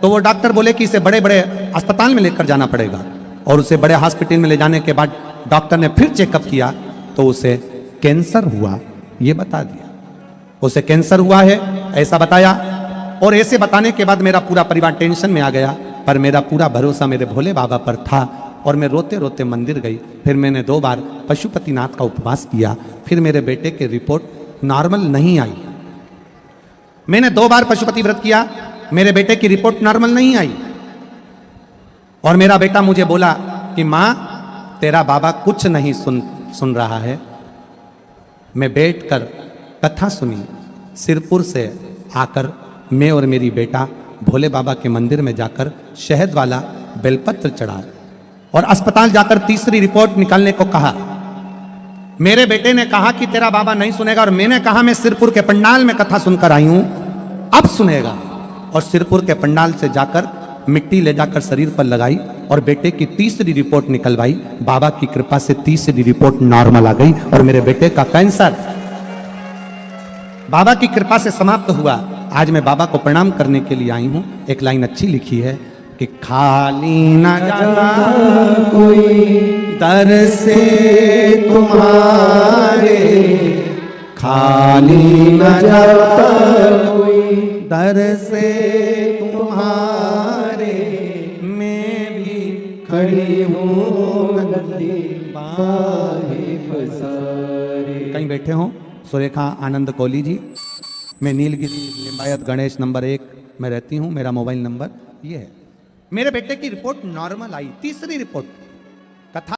तो वो डॉक्टर बोले कि इसे बड़े बड़े अस्पताल में लेकर जाना पड़ेगा। और उसे बड़े हॉस्पिटल में ले जाने के बाद डॉक्टर ने फिर चेकअप किया तो उसे कैंसर हुआ, ये बता दिया। उसे कैंसर हुआ है ऐसा बताया। और ऐसे बताने के बाद मेरा पूरा परिवार टेंशन में आ गया। पर मेरा पूरा भरोसा मेरे भोले बाबा पर था और मैं रोते रोते मंदिर गई। फिर मैंने 2 बार पशुपतिनाथ का उपवास किया। फिर मेरे बेटे की रिपोर्ट नॉर्मल नहीं आई। मैंने 2 बार पशुपति व्रत किया, मेरे बेटे की रिपोर्ट नॉर्मल नहीं आई। और मेरा बेटा मुझे बोला कि माँ तेरा बाबा कुछ नहीं सुन रहा है। मैं बैठकर कथा सुनी। सिरपुर से आकर मैं और मेरी बेटा भोले बाबा के मंदिर में जाकर शहद वाला बेलपत्र चढ़ा और अस्पताल जाकर तीसरी रिपोर्ट निकालने को कहा। मेरे बेटे ने कहा कि तेरा बाबा नहीं सुनेगा। और मैंने कहा मैं सिरपुर के पंडाल में कथा सुनकर आई हूं, अब सुनेगा। और सिरपुर के पंडाल से जाकर मिट्टी ले जाकर शरीर पर लगाई और बेटे की तीसरी रिपोर्ट निकलवाई। बाबा की कृपा से तीसरी रिपोर्ट नॉर्मल आ गई और मेरे बेटे का कैंसर बाबा की कृपा से समाप्त हुआ। आज मैं बाबा को प्रणाम करने के लिए आई हूं। एक लाइन अच्छी लिखी है कि खाली न जाता कोई दर से तुम्हारे, खाली न जाता कोई दर से तुम्हारे, मैं भी खड़ी हूँ नंदी बाहें पसारे। कहीं बैठे हो सुरेखा आनंद कोहली जी, मैं नीलगिरी लिंबायत गणेश नंबर 1 में रहती हूँ। मेरा मोबाइल नंबर ये है। मेरे बेटे की रिपोर्ट नॉर्मल आई, तीसरी रिपोर्ट। कथा